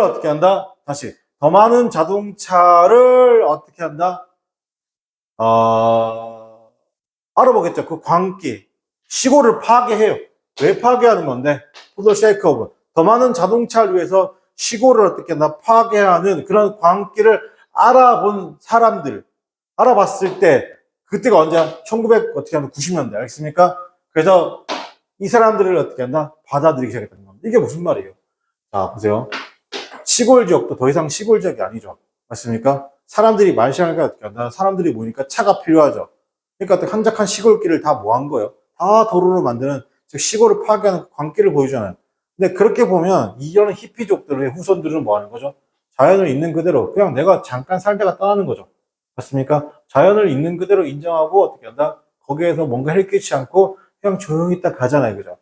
어떻게 한다? 다시 더 많은 자동차를 어떻게 한다? 알아보겠죠. 그 광기 시골을 파괴해요. 왜 파괴하는 건데? 포도 쉐이크 오브 더 많은 자동차를 위해서 시골을 어떻게 한다? 파괴하는 그런 광기를 알아본 사람들 알아봤을 때 그때가 언제야? 1900 어떻게 하면 90년대 알겠습니까? 그래서 이 사람들을 어떻게 한다? 받아들이기 시작했다는 겁니다. 이게 무슨 말이에요? 자, 보세요. 시골 지역도 더 이상 시골 지역이 아니죠. 맞습니까? 사람들이 말시하니까 어떻게 한다? 사람들이 모이니까 차가 필요하죠. 그러니까 한적한 시골길을 다 뭐 한 거예요? 다 도로로 만드는, 즉 시골을 파괴하는 광기를 보여주잖아요. 근데 그렇게 보면 이런 히피족들의 후손들은 뭐 하는 거죠? 자연을 있는 그대로 그냥 내가 잠깐 살다가 떠나는 거죠. 맞습니까? 자연을 있는 그대로 인정하고 어떻게 한다? 거기에서 뭔가 헬기치 않고 그냥 조용히 있다 가잖아요. 그죠?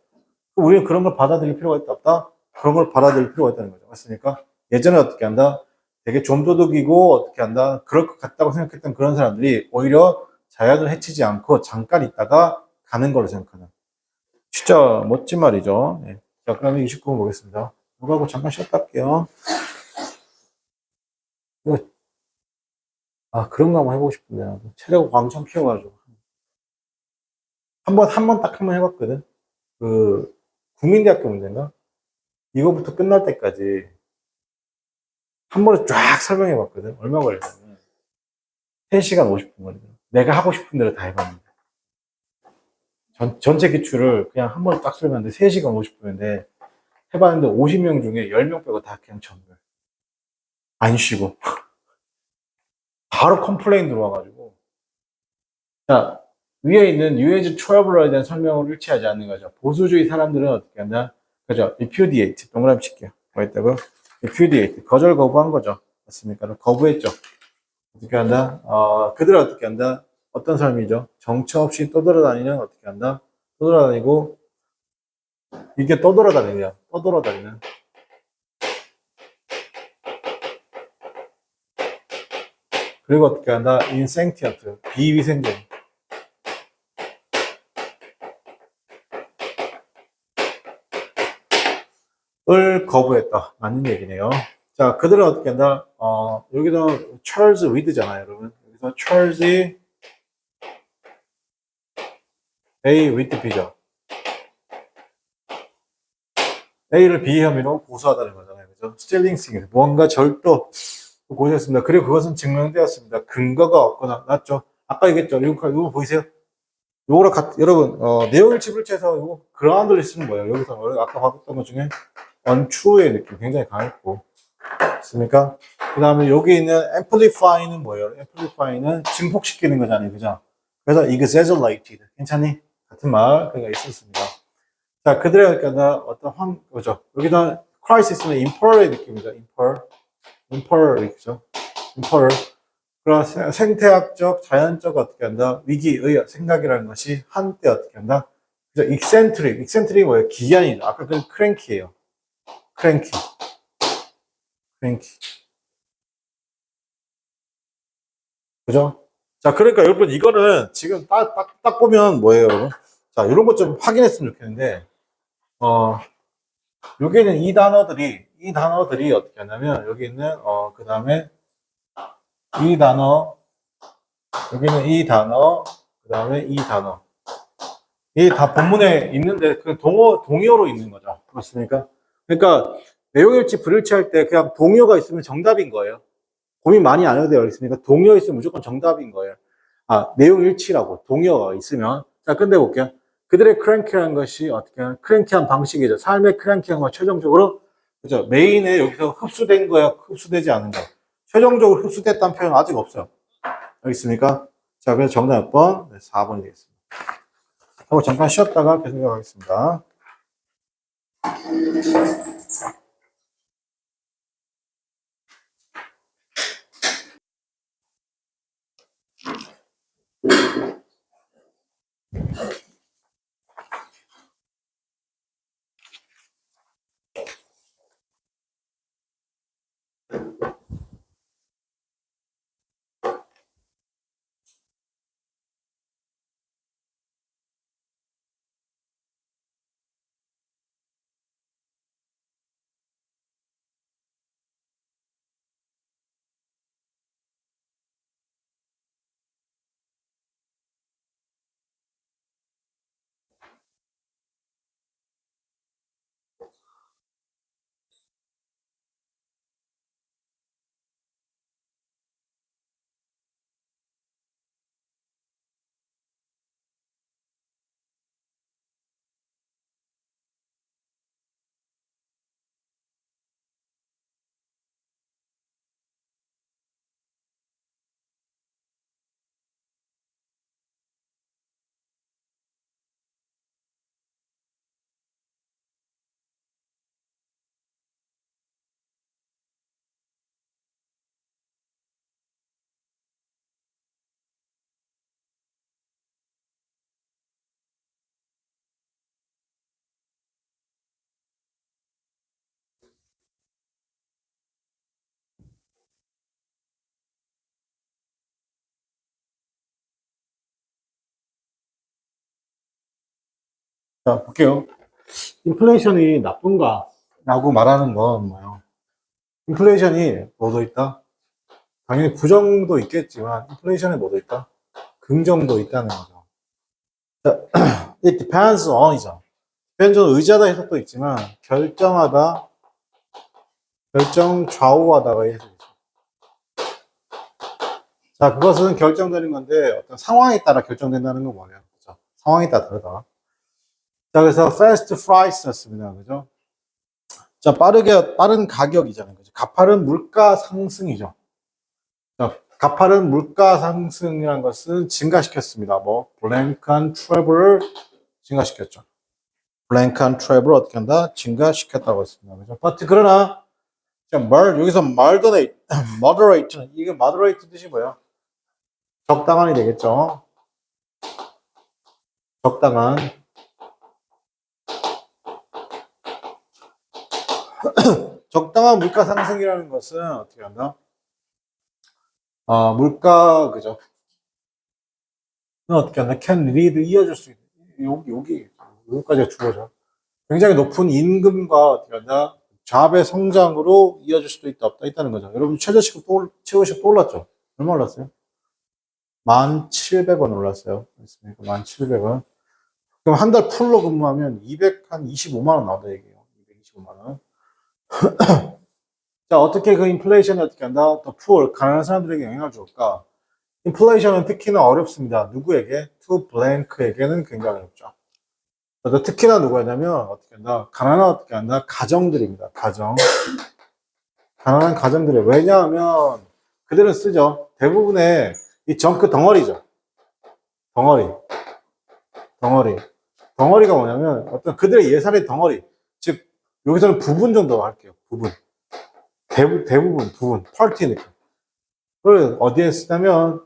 우리는 그런 걸 받아들일 필요가 없다? 그런 걸 받아들일 필요가 있다는 거죠. 맞습니까? 예전에 어떻게 한다? 되게 좀도둑이고 어떻게 한다? 그럴 것 같다고 생각했던 그런 사람들이 오히려 자연을 해치지 않고 잠깐 있다가 가는 걸로 생각하는. 진짜 멋진 말이죠. 네. 자, 그러면 29분 보겠습니다. 이거 하고 잠깐 쉬었다 할게요. 그런 거 한번 해보고 싶은데. 체력 왕창 키워가지고. 딱 한 번 해봤거든. 국민대학교 문제인가? 이거부터 끝날 때까지 한 번에 쫙 설명해 봤거든. 얼마 걸렸냐면 3시간 50분 걸리더라고. 내가 하고 싶은 대로 다 해봤는데. 전체 기출을 그냥 한 번에 딱 설명했는데 3시간 50분인데 해봤는데 50명 중에 10명 빼고 다 그냥 전별. 안 쉬고. 바로 컴플레인 들어와가지고. 자, 위에 있는 UAG 트러블러에 대한 설명을 일치하지 않는 거죠. 보수주의 사람들은 어떻게 한다? 그죠? repudiate. 동그라미 칠게요. 뭐 있다고? repudiate. 거절 거부한 거죠. 맞습니까? 거부했죠. 어떻게 한다? 그들은 어떻게 한다? 어떤 삶이죠? 정처 없이 떠돌아다니는 어떻게 한다? 떠돌아다니고, 이게 떠돌아다니냐? 떠돌아다니는. 그리고 어떻게 한다? insentient. 비위생적. 을 거부했다. 맞는 얘기네요. 자, 그들은 어떻게 한다? 여기서 찰스 리드잖아요, 여러분. 여기서 찰스 A with B죠. A를 B 혐의로 고소하다는 거잖아요. 그죠? 스틸링스, 뭔가 절도 고소했습니다. 그리고 그것은 증명되었습니다. 근거가 없거나, 맞죠? 아까 얘기했죠? 이거 보이세요? 요거랑 여러분, 내용일치 불체에서 이거 그라운드를 쓰는 거예요. 여기서, 아까 봤던 것 중에 untrue의 느낌 굉장히 강했고. 있습니까? 그 다음에 여기 있는 amplify는 뭐예요? amplify는 증폭시키는 거잖아요. 그죠? 그래서 exaggerated. 괜찮니? 같은 말, 그가 있었습니다. 자, 그들의 어떤 그죠? 여기다 crisis는 imper의 느낌이죠. imper, 그죠? imper. 그런 생태학적, 자연적 어떻게 한다? 위기의 생각이라는 것이 한때 어떻게 한다? 그죠? eccentric이 뭐예요? 기이한이죠. 아까 그 cranky예요. cranky. 그죠? 자, 그러니까 여러분, 이거는 지금 딱 보면 뭐예요, 여러분? 자, 이런 것 좀 확인했으면 좋겠는데, 여기는 이 단어들이 어떻게 하냐면, 여기 있는, 그 다음에 이 단어, 여기는 이 단어, 그 다음에 이 단어. 이게 다 본문에 있는데, 그 동의어로 있는 거죠. 맞습니까? 그러니까, 내용일치, 불일치할 때 그냥 동의어가 있으면 정답인 거예요. 고민 많이 안 해도 되겠습니까? 동의어 있으면 무조건 정답인 거예요. 내용 일치라고 동의어가 있으면. 자, 끝내볼게요. 그들의 크랭키라는 것이 어떻게 하면 크랭키한 방식이죠. 삶의 크랭키한 건 최종적으로 그죠? 메인에 여기서 흡수된 거야, 흡수되지 않은 거. 최종적으로 흡수됐다는 표현 아직 없어요. 여기 있습니까? 자, 그래서 정답 몇 번? 네, 4번이 되겠습니다. 하고 잠깐 쉬었다가 계속 하겠습니다. 자, 볼게요. 인플레이션이 나쁜가? 라고 말하는 건 뭐예요? 인플레이션이 뭐도 있다? 당연히 부정도 있겠지만, 인플레이션에 뭐도 있다? 긍정도 있다는 거죠. 자, it depends on이죠. depends 의지하다 해석도 있지만, 결정하다, 결정 좌우하다가 해석이죠. 자, 그것은 결정되는 건데, 어떤 상황에 따라 결정된다는 건 뭐예요? 그죠? 상황에 따라 다르다. 자, 그래서 fast fries였습니다. 그죠? 자, 빠른 가격이잖아요. 그죠? 가파른 물가 상승이죠. 자, 가파른 물가 상승이라는 것은 증가시켰습니다. 뭐, 블랭크한 트래블을 증가시켰죠. 블랭크한 트래블을 어떻게 한다? 증가시켰다고 했습니다. 그죠? But, 그러나, 자, 여기서 moderate, moderate는, 이게 moderate 뜻이 뭐예요? 적당한이 되겠죠. 적당한. 적당한 물가 상승이라는 것은 어떻게 한다? 물가, 그죠? 어떻게 한다? can lead, 이어질 수 있는. 여기까지가 주어져. 굉장히 높은 임금과 어떻게 한다? 잡의 성장으로 이어질 수도 있다, 없다, 있다는 거죠. 여러분, 최저시급 또 올랐죠? 얼마 올랐어요? 1,700원 올랐어요. 그렇습니까? 1,700원. 그럼 한 달 풀로 근무하면 225만 원 나온다, 얘기예요. 225만 원. 자, 어떻게 그 인플레이션이 어떻게 한다? 더 poor, 가난한 사람들에게 영향을 줄까? 인플레이션은 특히나 어렵습니다. 누구에게? to blank에게는 굉장히 어렵죠. 특히나 누구냐면 어떻게 한다? 어떻게 한다? 가정들입니다. 가난한 가정들이. 왜냐하면 그들은 쓰죠. 대부분의 이 정크 덩어리죠. 덩어리. 덩어리가 뭐냐면 어떤 그들의 예산의 덩어리. 즉 여기서는 부분 정도 할게요. 부분. 대부분 부분. 펄티니까. 그걸 어디에 쓰냐면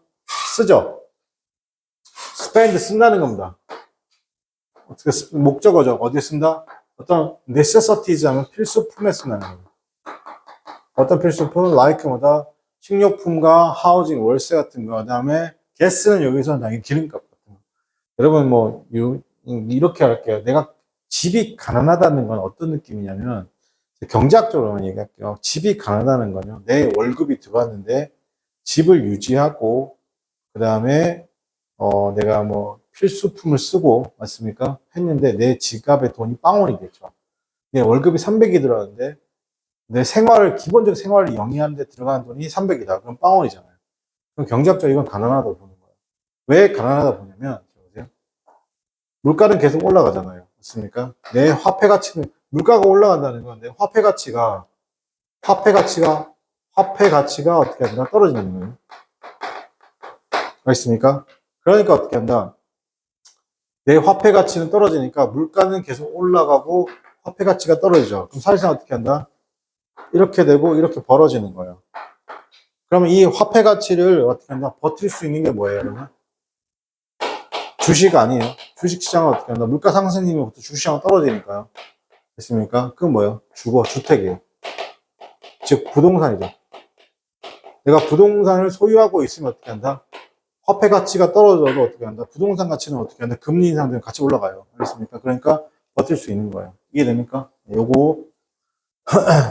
쓰죠. spend 쓴다는 겁니다. 어떻게 목적어죠. 어디에 쓴다? 어떤 necessities 하면 필수품에 쓴다는 겁니다. 어떤 필수품? like 뭐다? 식료품과 하우징, 월세 같은 거. 그다음에 ga스는 여기서 당연히 기름값 같은 거. 여러분 뭐 이렇게 할게요. 내가 집이 가난하다는 건 어떤 느낌이냐면 경제학적으로만 얘기할게요. 집이 가난하다는 건요. 내 월급이 들어왔는데 집을 유지하고 그다음에 내가 뭐 필수품을 쓰고 맞습니까? 했는데 내 지갑에 돈이 빵원이 됐죠. 내 월급이 300이 들어왔는데 내 기본적 생활을 영위하는데 들어가는 돈이 300이다. 그럼 빵원이잖아요. 그럼 경제학적으로 이건 가난하다고 보는 거예요. 왜 가난하다 보냐면, 보세요. 물가는 계속 올라가잖아요. 맞습니까? 내 화폐 가치는, 물가가 올라간다는 건 내 화폐 가치가 어떻게 하냐 떨어지는 거예요. 알겠습니까? 그러니까 어떻게 한다? 내 화폐 가치는 떨어지니까 물가는 계속 올라가고 화폐 가치가 떨어지죠. 그럼 사실상 어떻게 한다? 이렇게 되고 이렇게 벌어지는 거예요. 그러면 이 화폐 가치를 어떻게 한다? 버틸 수 있는 게 뭐예요, 여러분? 주식 아니에요. 주식 시장은 어떻게 한다? 물가 상승이면 주식 시장은 떨어지니까요. 됐습니까? 그건 뭐예요? 주택이에요. 즉, 부동산이죠. 내가 부동산을 소유하고 있으면 어떻게 한다? 화폐 가치가 떨어져도 어떻게 한다? 부동산 가치는 어떻게 한다? 금리 인상되면 같이 올라가요. 알겠습니까? 그러니까 버틸 수 있는 거예요. 이해됩니까? 요거.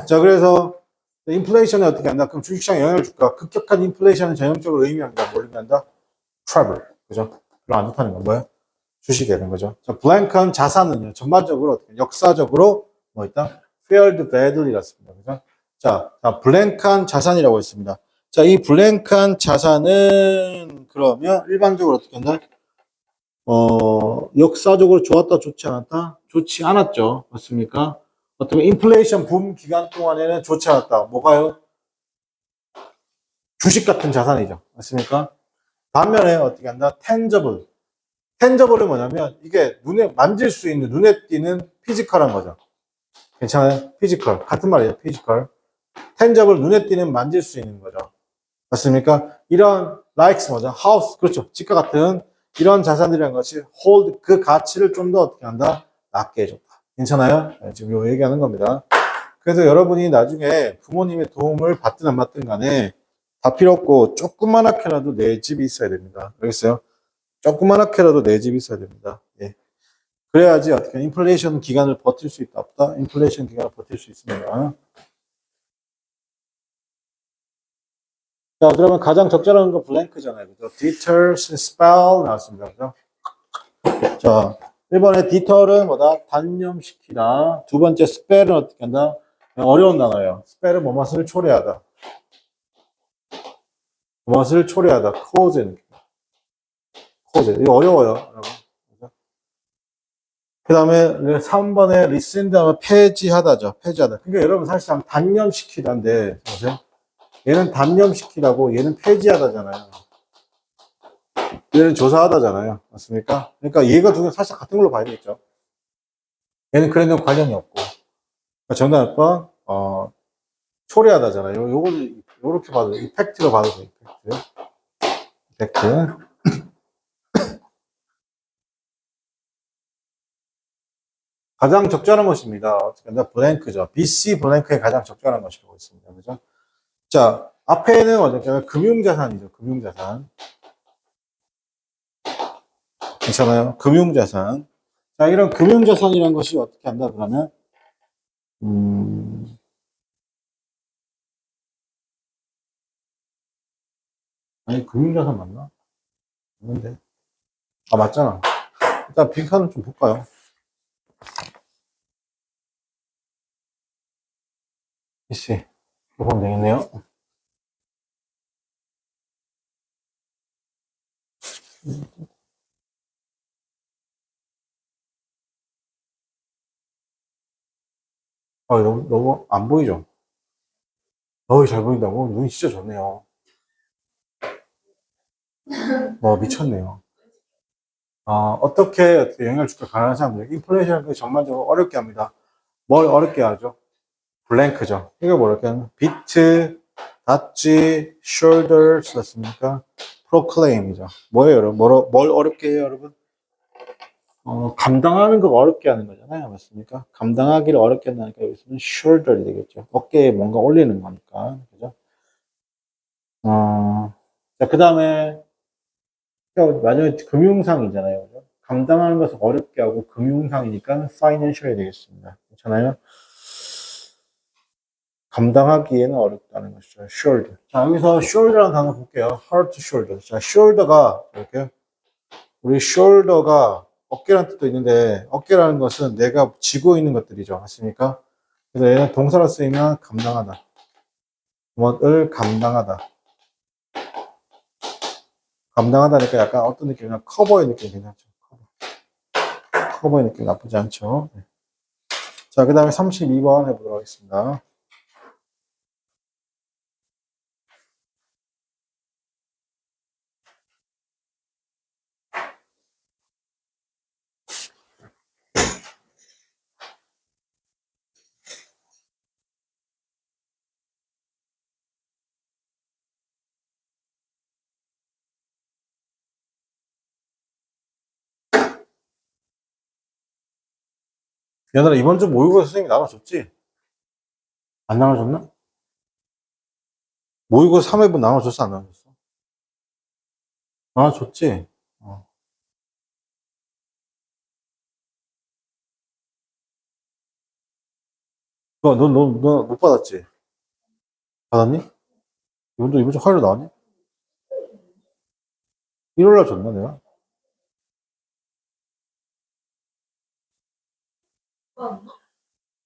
자, 그래서 인플레이션에 어떻게 한다? 그럼 주식시장에 영향을 줄까? 급격한 인플레이션은 전형적으로 의미한다. 뭘 의미한다? 트러블. 그죠? 별로 안 좋다는 건 뭐예요? 주식에 되는 거죠. 자, 블랭크한 자산은요, 전반적으로 어떻게, 역사적으로 뭐 있다? fared badly라습니다. 그죠? 자, 블랭크한 자산이라고 있습니다. 자, 이 블랭크한 자산은 그러면 일반적으로 어떻게 한다? 역사적으로 좋았다, 좋지 않았다? 좋지 않았죠. 맞습니까? 어떻게 인플레이션 붐 기간 동안에는 좋지 않았다. 뭐가요? 주식 같은 자산이죠. 맞습니까? 반면에 어떻게 한다? tangible. tangi블은 뭐냐면 이게 눈에 만질 수 있는, 눈에 띄는 피지컬한 거죠. 괜찮아요? 피지컬. 같은 말이에요. 피지컬. tangible, 눈에 띄는 만질 수 있는 거죠. 맞습니까? 이런 likes 뭐죠? house. 그렇죠. 집과 같은 이런 자산들이라는 것이 hold, 그 가치를 좀 더 어떻게 한다? 낮게 해줬다. 괜찮아요? 네, 지금 요 얘기하는 겁니다. 그래서 여러분이 나중에 부모님의 도움을 받든 안 받든 간에 다 필요 없고 조그만하게라도 내 집이 있어야 됩니다. 알겠어요? 조그만하게라도 내 집이 있어야 됩니다. 예. 그래야지 어떻게 인플레이션 기간을 버틸 수 있다 없다? 인플레이션 기간을 버틸 수 있습니다. 자, 그러면 가장 적절한 거 블랭크잖아요. 그죠? deters, spell 나왔습니다. 그죠? 자, 1번에 deter은 뭐다? 단념시키다. 두 번째 spell은 어떻게 한다? 어려운 단어예요. spell은 뭐뭇을 초래하다. 무엇을 초래하다. cause. 이거 어려워요, 여러분. 그 다음에 3번에 rescind 하면 폐지하다죠. 폐지하다. 그러니까 여러분 사실상 단념시키다인데, 보세요. 얘는 단념시키다고 얘는 폐지하다잖아요. 얘는 조사하다잖아요. 맞습니까? 그러니까 얘가 두 개 사실 같은 걸로 봐야 되겠죠. 얘는 그래도 관련이 없고. 그러니까 정답은 초래하다잖아요. 요걸 요렇게 봐도 이펙트로 봐도 돼요. 이펙트. 가장 적절한 것입니다. 어떻게 블랭크죠. BC 블랭크에 가장 적절한 것이라고 있습니다. 그죠? 자, 앞에는 어떻게 금융자산이죠. 금융자산. 괜찮아요? 금융자산. 자, 이런 금융자산이라는 것이 어떻게 한다 그러면 음, 아니 금융자산 맞나? 맞는데. 아, 맞잖아. 일단 빈칸을 좀 볼까요? BC. 이거 보면 되겠네요. 너무 안 보이죠? 잘 보인다고? 눈이 진짜 좋네요. 미쳤네요. 어떻게 영향을 줄까 가능한 사람들. 인플레이션을 전반적으로 어렵게 합니다. 뭘 어렵게 하죠? 블랭크죠. 이거 뭐랄까요? 비트, 닷지, 숄더 썼습니까? 프로클레임이죠. 뭐예요, 여러분? 뭘 어렵게 해요, 여러분? 감당하는 거 어렵게 하는 거잖아요. 맞습니까? 감당하기를 어렵게 한다니까 여기서는 숄더이 되겠죠. 어깨에 뭔가 올리는 거니까. 그죠? 자, 그 다음에 마지막에 금융상이잖아요. 그죠? 감당하는 것을 어렵게 하고 금융상이니까 파이낸셜이 되겠습니다. 괜찮아요? 감당하기에는 어렵다는 것이죠. shoulder. 자, 여기서 shoulder라는 단어 볼게요. hard shoulder. 자, shoulder가 이렇게 우리 shoulder가 어깨라는 뜻도 있는데 어깨라는 것은 내가 쥐고 있는 것들이죠. 맞습니까? 그래서 얘는 동사로 쓰이면 감당하다. 무엇을 감당하다. 감당하다니까 약간 어떤 느낌이냐 커버의 느낌이 괜찮죠. 커버의 느낌 나쁘지 않죠. 네. 자, 그 다음에 32번 해보도록 하겠습니다. 얘들아, 이번 주 모의고사 선생님이 나눠줬지? 안 나눠줬나? 모의고사 3회분 나눠줬어, 안 나눠줬어? 나눠줬지? 어. 너 못 받았지? 받았니? 이번 주 화요일 나왔니? 일요일 날 줬나, 내가?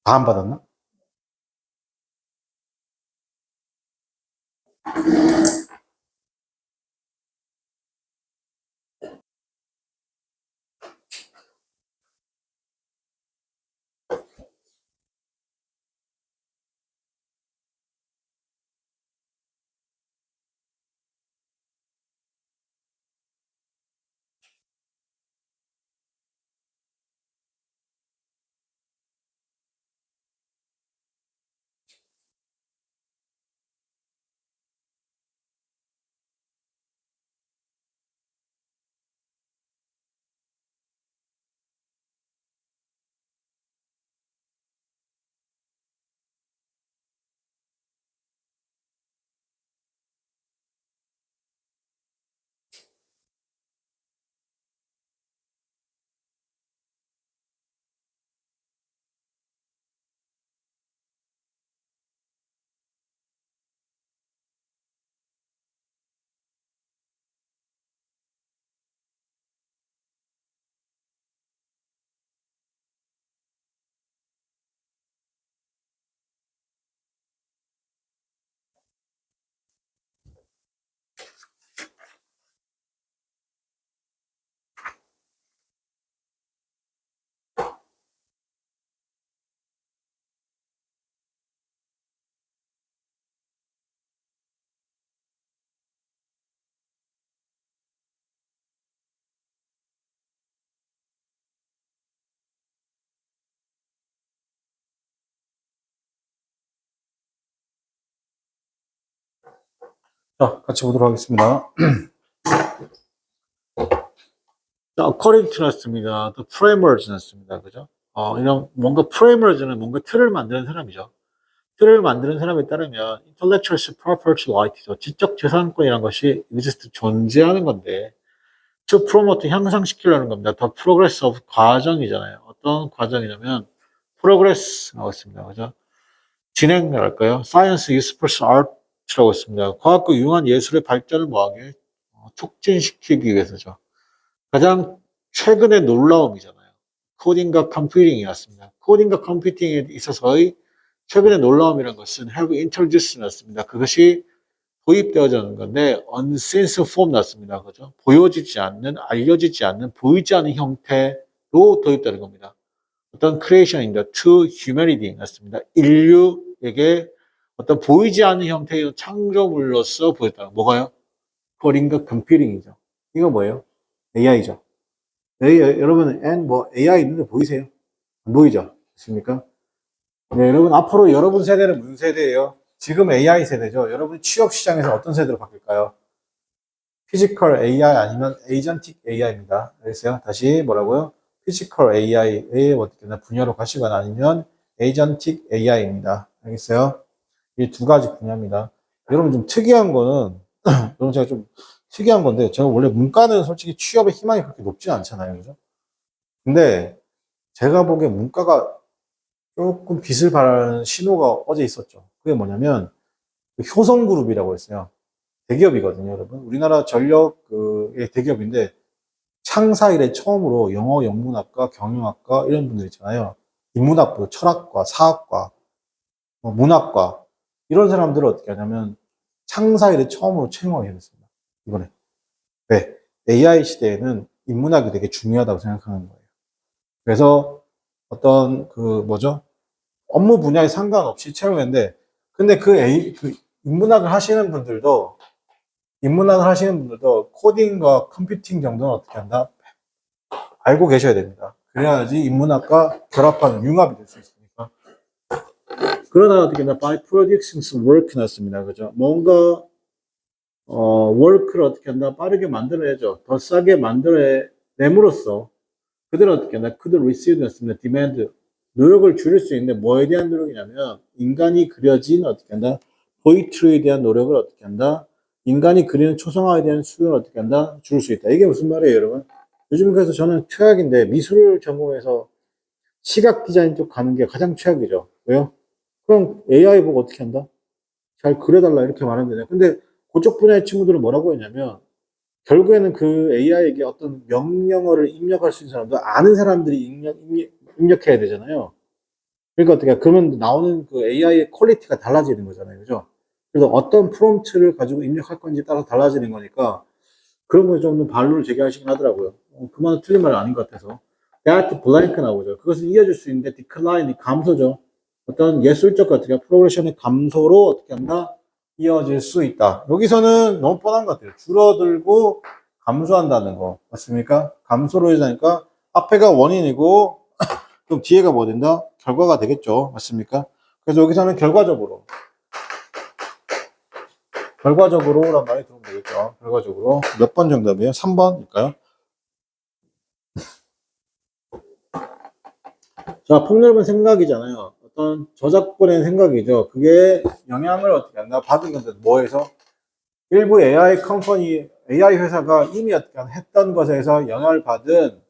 다 안 받았나? 자, 같이 보도록 하겠습니다. 자, according to 였습니다. 또 framers 였습니다. 그죠? 이런 뭔가 framers는 뭔가 틀을 만드는 사람이죠. 틀을 만드는 사람에 따르면 intellectual property right죠. 지적 재산권이라는 것이 exist 존재하는 건데 to promote 향상시키려는 겁니다. the progress of 과정이잖아요. 어떤 과정이냐면 progress라고 했습니다. 그죠? 진행할까요? science useful art라고 했습니다. 과학과 유용한 예술의 발전을 뭐하게 촉진시키기 위해서죠. 가장 최근의 놀라움이잖아요. 코딩과 컴퓨팅이었습니다. 코딩과 컴퓨팅에 있어서의 최근의 놀라움이라는 것은 have introduced 였습니다. 그것이 도입되어지는 건데 unseen form 였습니다. 그죠? 보여지지 않는, 알려지지 않는, 보이지 않는 형태로 도입되는 겁니다. 어떤 creation입니다. to humanity 였습니다. 인류에게 어떤 보이지 않는 형태의 창조물로서 보였다. 뭐가요? 코딩과 컴퓨팅이죠. 이거 뭐예요? AI죠. 여러분, AI 있는데 보이세요? 안 보이죠? 됐습니까? 네, 여러분, 앞으로 여러분 세대는 무슨 세대예요? 지금 AI 세대죠. 여러분 취업 시장에서 어떤 세대로 바뀔까요? 피지컬 AI 아니면 에이전틱 AI입니다. 알겠어요? 다시 뭐라고요? 피지컬 AI의 어떻게 분야로 가시거나 아니면 에이전틱 AI입니다. 알겠어요? 이 두 가지 분야입니다. 여러분 좀 특이한 거는, 여러분 제가 좀 특이한 건데, 제가 원래 문과는 솔직히 취업의 희망이 그렇게 높진 않잖아요. 그죠? 근데 제가 보기에 문과가 조금 빛을 발하는 신호가 어제 있었죠. 그게 뭐냐면, 그 효성그룹이라고 했어요. 대기업이거든요, 여러분. 우리나라 전력의 대기업인데, 창사 이래 처음으로 영어, 영문학과, 경영학과, 이런 분들 있잖아요. 인문학부, 철학과, 사학과, 문학과, 이런 사람들을 어떻게 하냐면, 창사 이래 처음으로 채용하게 됐습니다. 이번에. 네. AI 시대에는 인문학이 되게 중요하다고 생각하는 거예요. 그래서 어떤 뭐죠? 업무 분야에 상관없이 채용했는데, 근데 그 인문학을 하시는 분들도, 코딩과 컴퓨팅 정도는 어떻게 한다? 알고 계셔야 됩니다. 그래야지 인문학과 결합하는 융합이 될 수 있으니까. 그러나 어떻게 한다? By producing work 났습니다. 그죠? 뭔가, work를 어떻게 한다? 빠르게 만들어내죠. 더 싸게 만들어냄으로써, 그들은 어떻게 한다? could receive 였습니다. demand. 노력을 줄일 수 있는데 뭐에 대한 노력이냐면 인간이 그려진 어떻게 한다? 포이트리에 대한 노력을 어떻게 한다? 인간이 그리는 초상화에 대한 수요를 어떻게 한다? 줄일 수 있다. 이게 무슨 말이에요, 여러분? 요즘 그래서 저는 최악인데 미술 전공해서 시각 디자인 쪽 가는 게 가장 최악이죠. 왜요? 그럼 AI 보고 어떻게 한다? 잘 그려달라 이렇게 말하는데 근데 그쪽 분야의 친구들은 뭐라고 했냐면 결국에는 그 AI에게 어떤 명령어를 입력할 수 있는 사람도 아는 사람들이 입력해야 되잖아요. 그러니까 어떻게, 그러면 나오는 그 AI의 퀄리티가 달라지는 거잖아요. 그죠? 그래서 어떤 프롬프트를 가지고 입력할 건지 따라서 달라지는 거니까 그런 거에 좀 반론을 제기하시긴 하더라고요. 그 말은 틀린 말은 아닌 것 같아서. that blank 나오죠. 그것을 이어줄 수 있는데 decline이 감소죠. 어떤 예술적 같은 게 프로그레션의 감소로 어떻게 한다? 이어질 수 있다. 여기서는 너무 뻔한 것 같아요. 줄어들고 감소한다는 거. 맞습니까? 감소로 해자니까 앞에가 원인이고 그럼 뒤에가 뭐 된다? 결과가 되겠죠. 맞습니까? 그래서 여기서는 결과적으로란 말이 들어오면 되겠죠. 결과적으로. 몇 번 정답이에요? 3번일까요? 자, 폭넓은 생각이잖아요. 어떤 저작권의 생각이죠. 그게 영향을 어떻게 한다? 받은 건데, 뭐에서? 일부 AI 회사가 이미 했던 것에서 영향을 받은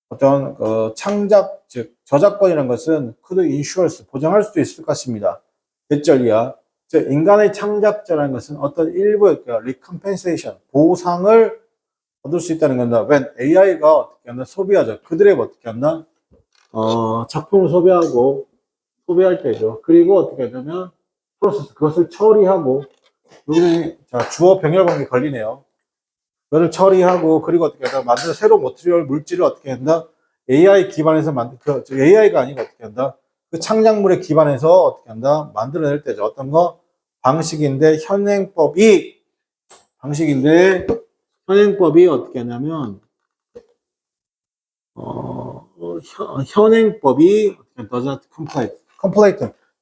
어떤 창작, 즉 저작권이라는 것은 could insure, 보장할 수도 있을 것 같습니다. 대절이야. 즉 인간의 창작자라는 것은 어떤 일부의 recompensation, 보상을 얻을 수 있다는 건다. when AI가 어떻게 한다? 소비하죠. 그들의 어떻게 한다? 작품을 소비할 때죠. 그리고 어떻게 하냐면 프로세스, 그것을 처리하고 여기 주어 병렬 관계 걸리네요. 그것을 처리하고 그리고 어떻게 한다? 만드는 새로운 물질을 어떻게 한다? AI 기반에서 AI가 아니고 어떻게 한다? 그 창작물에 기반해서 어떻게 한다? 만들어낼 때죠. 어떤 거? 방식인데 현행법이 어떻게 하냐면 현행법이 does not complete.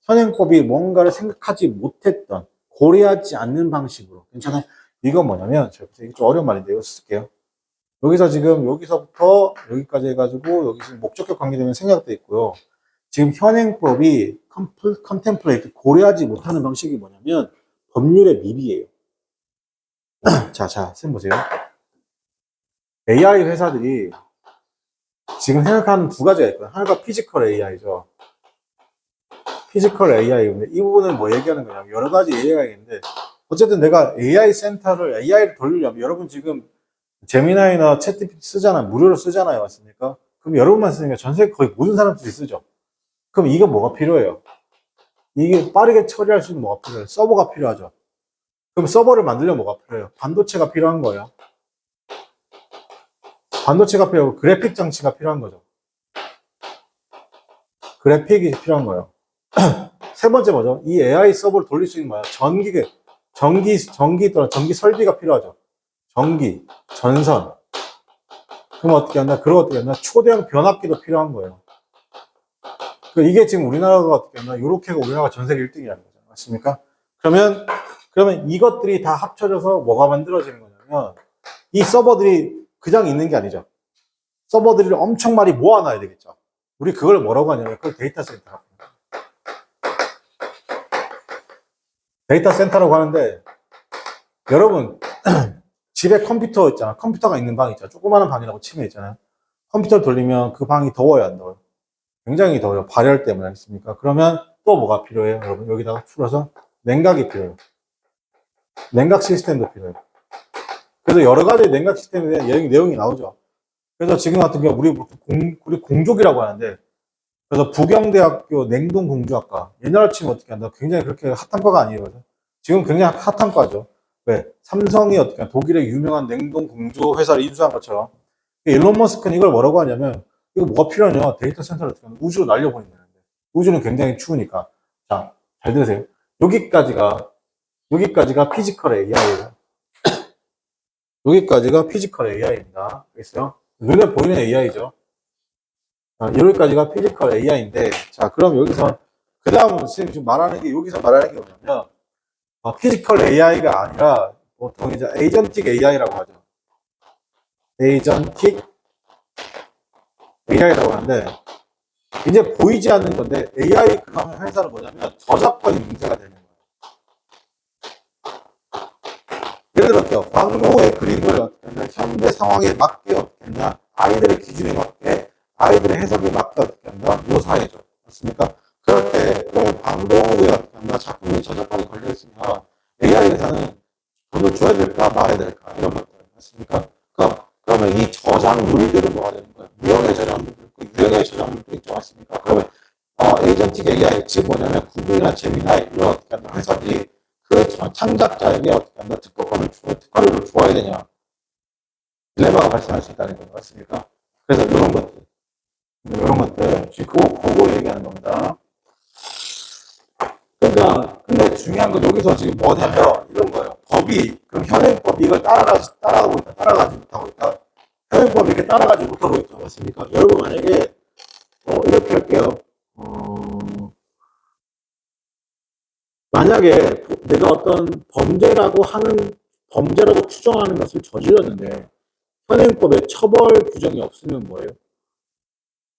현행법이 뭔가를 생각하지 못했던 고려하지 않는 방식으로. 괜찮아요? 이건 뭐냐면, 이게 좀 어려운 말인데, 이거 쓸게요. 여기서 지금, 여기서부터 여기까지 해가지고, 여기 지금 목적격 관계되면 생략돼 있고요. 지금 현행법이 컨템플레이트, 고려하지 못하는 방식이 뭐냐면, 법률의 미비예요. 자, 쌤 보세요. AI 회사들이 지금 생각하는 두 가지가 있거든요. 하나가 피지컬 AI죠. 피지컬 AI인데, 이 부분은 뭐 얘기하는 거냐면, 여러 가지 AI가 있는데, 어쨌든 내가 AI를 돌리려면, 여러분 지금 제미나이나 챗GPT 쓰잖아요. 무료로 쓰잖아요. 맞습니까? 그럼 여러분만 쓰니까 전 세계 거의 모든 사람들이 쓰죠. 그럼 이건 뭐가 필요해요? 이게 빠르게 처리할 수 있는 뭐가 필요해요? 서버가 필요하죠. 그럼 서버를 만들려면 뭐가 필요해요? 반도체가 필요한 거예요. 반도체가 필요하고 그래픽 장치가 필요한 거죠. 그래픽이 필요한 거예요. 세 번째 뭐죠? 이 AI 서버를 돌릴 수 있는 뭐야? 전기 설비가 필요하죠. 전기, 전선. 그럼 어떻게 한다? 그럼 어떻게 한다? 초대형 변압기도 필요한 거예요. 이게 지금 우리나라가 어떻게 한다? 요렇게가 우리나라가 전 세계 1등이라는 거죠. 맞습니까? 그러면 이것들이 다 합쳐져서 뭐가 만들어지는 거냐면, 이 서버들이 그냥 있는 게 아니죠. 서버들을 엄청 많이 모아놔야 되겠죠. 우리 그걸 뭐라고 하냐면, 그걸 데이터 센터라고 합니다. 데이터 센터라고 하는데, 여러분, 집에 컴퓨터 있잖아. 컴퓨터가 있는 방 있잖아. 조그마한 방이라고 치면 있잖아요. 컴퓨터를 돌리면 그 방이 더워요, 안 더워요? 굉장히 더워요. 발열 때문에 아니겠습니까? 그러면 또 뭐가 필요해요? 여러분, 여기다가 풀어서 냉각이 필요해요. 냉각 시스템도 필요해요. 그래서 여러 가지 냉각 시스템에 대한 내용이 나오죠. 그래서 지금 같은 경우 우리 공족이라고 하는데, 그래서 부경대학교 냉동공주학과, 옛날에 치면 어떻게 한다? 굉장히 그렇게 핫한 과가 아니에요. 지금 굉장히 핫한 과죠. 왜? 삼성이 어떻게 한다? 독일의 유명한 냉동공주 회사를 인수한 것처럼. 일론 머스크는 이걸 뭐라고 하냐면, 이거 뭐가 필요하냐? 데이터 센터를 어떻게 하면 우주로 날려버린다는데. 우주는 굉장히 추우니까. 자, 잘 들으세요. 여기까지가 피지컬 AI예요. 여기까지가 피지컬 AI입니다. 알겠어요? 눈에 보이는 AI죠. 여기까지가 피지컬 AI인데, 자, 그럼 여기서, 그 다음은 선생님이 지금 여기서 말하는 게 뭐냐면, 피지컬 AI가 아니라, 보통 이제 에이전틱 AI라고 하죠. 에이전틱 AI라고 하는데, 이제 보이지 않는 건데, AI 그 회사는 뭐냐면, 저작권이 문제가 되는 거예요. 예를 들어서, 광고의 그림을 어떻게 하냐, 현대 상황에 맞게 어떻게 하냐, 아이들의 기준에 맞게, 아이들의 해석에 맞게 어떻게 한다? 묘사해줘. 맞습니까? 그럴 때, 광고에 어떻게 한다? 작품에 저작권이 걸려있으면, AI 회사는 돈을 줘야 될까, 말아야 될까, 이런 것들. 맞습니까? 그러면 이 저작물들은 뭐가 되는 거예요? 무형의 저작물도 있고, 유형의 저작물도 있죠. 맞습니까? 그러면, 에이전틱 AI, 즉 뭐냐면, 구글이나 제미나이, 이런 어떻게 한다? 회사들이 그 창작자에게 어떻게 한다? 특허료를 주어야 되냐? 딜레마가 발생할 수 있다는 거 맞습니까? 그래서 이런 것들, 지금 그거 얘기하는 겁니다. 그러니까, 근데 중요한 건 여기서 지금 뭐냐면, 이런 거예요. 그럼 현행법이 이걸 따라가지 못하고 있다. 현행법이 이렇게 따라가지 못하고 있죠. 맞습니까? 여러분, 만약에, 이렇게 할게요. 만약에 내가 어떤 범죄라고 추정하는 것을 저질렀는데, 현행법에 처벌 규정이 없으면 뭐예요?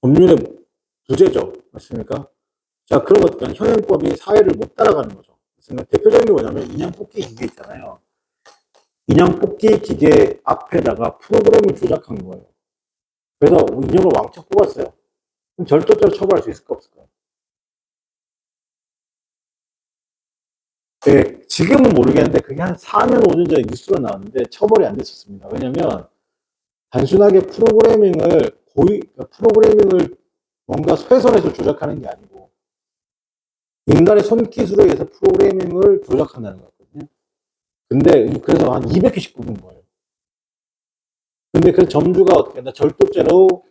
법률의 부재죠. 맞습니까? 자, 그런 것들, 현행법이 사회를 못 따라가는 거죠. 대표적인 게 뭐냐면, 인형 뽑기 기계 있잖아요. 인형 뽑기 기계 앞에다가 프로그램을 조작한 거예요. 그래서 인형을 왕창 뽑았어요. 그럼 절도죄로 처벌할 수 있을까, 없을까요? 네, 지금은 모르겠는데, 그게 한 4년, 5년 전에 뉴스가 나왔는데, 처벌이 안 됐었습니다. 왜냐면, 단순하게 프로그래밍을 뭔가 훼손해서 조작하는 게 아니고, 인간의 손기술에 의해서 프로그래밍을 조작한다는 거거든요. 근데 그래서 한 200개씩 뽑은 거예요. 근데 그 점주가 어떻게 했나? 절도죄로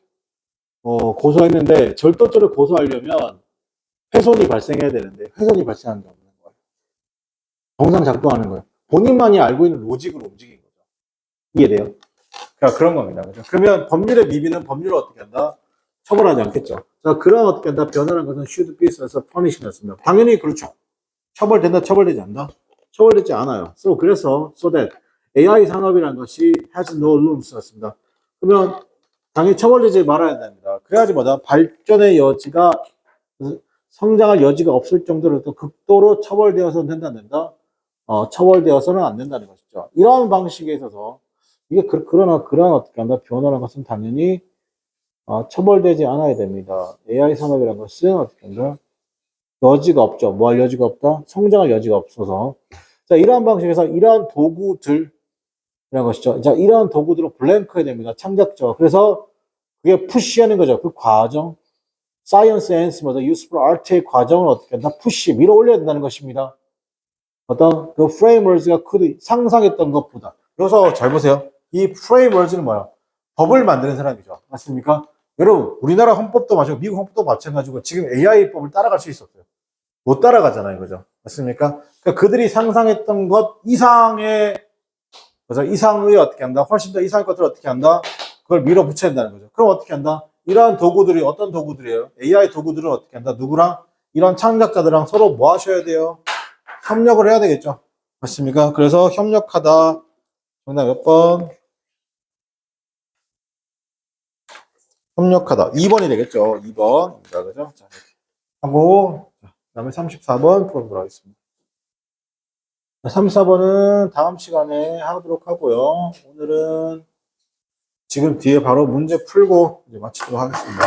고소했는데, 절도죄로 고소하려면 훼손이 발생해야 되는데, 훼손이 발생한 게 없는 거예요. 정상 작동하는 거예요. 본인만이 알고 있는 로직으로 움직인 거죠. 이해돼요? 그러니까 그런 겁니다. 그죠? 그러면 법률의 미비는 법률을 어떻게 한다? 처벌하지 않겠죠. 자, 그런 어떻게 한다? 변화라는 것은 should be 써서 punishment이었습니다. 당연히 그렇죠. 처벌된다, 처벌되지 않나? 처벌되지 않아요. so that AI 산업이라는 것이 has no rooms였습니다. 그러면 당연히 처벌되지 말아야 됩니다. 그래야지 뭐다 발전의 여지가 성장할 여지가 없을 정도로 또 극도로 처벌되어서는 된다. 처벌되어서는 안 된다는 것이죠. 이런 방식에 있어서 이게 그러나 그러한 어떻게 한다 변화라는 것은 당연히 처벌되지 않아야 됩니다. AI 산업이라는 것은 어떻게 한다 여지가 없죠. 뭐 할 여지가 없다? 성장할 여지가 없어서. 자, 이러한 방식에서 이러한 도구들이라는 것이죠. 자, 이러한 도구들을 블랭크해야 됩니다. 창작자. 그래서 그게 푸시하는 거죠. 그 과정. 사이언스 앤스, useful art의 과정을 어떻게 한다? 푸시, 밀어 올려야 된다는 것입니다. 어떤 그 프레임워크가 상상했던 것보다. 여기서 잘 보세요. 이 프레임워크는 뭐야? 법을 만드는 사람이죠. 맞습니까? 여러분, 우리나라 헌법도 마찬가지고 미국 헌법도 마찬가지고 지금 AI법을 따라갈 수 있었어요. 못 따라가잖아요. 그죠? 맞습니까? 그러니까 그들이 상상했던 것 이상의, 그래서 이상의 어떻게 한다? 훨씬 더 이상의 것들을 어떻게 한다? 그걸 밀어붙여야 된다는 거죠. 그럼 어떻게 한다? 이러한 도구들이 어떤 도구들이에요? AI 도구들은 어떻게 한다? 누구랑? 이런 창작자들랑 서로 뭐 하셔야 돼요? 협력을 해야 되겠죠. 맞습니까? 그래서 협력하다. 정답 몇 번? 협력하다. 2번이 되겠죠. 2번. 자, 그죠? 자, 이렇게 하고, 그 다음에 34번 풀어보도록 하겠습니다. 34번은 다음 시간에 하도록 하고요. 오늘은 지금 뒤에 바로 문제 풀고 이제 마치도록 하겠습니다.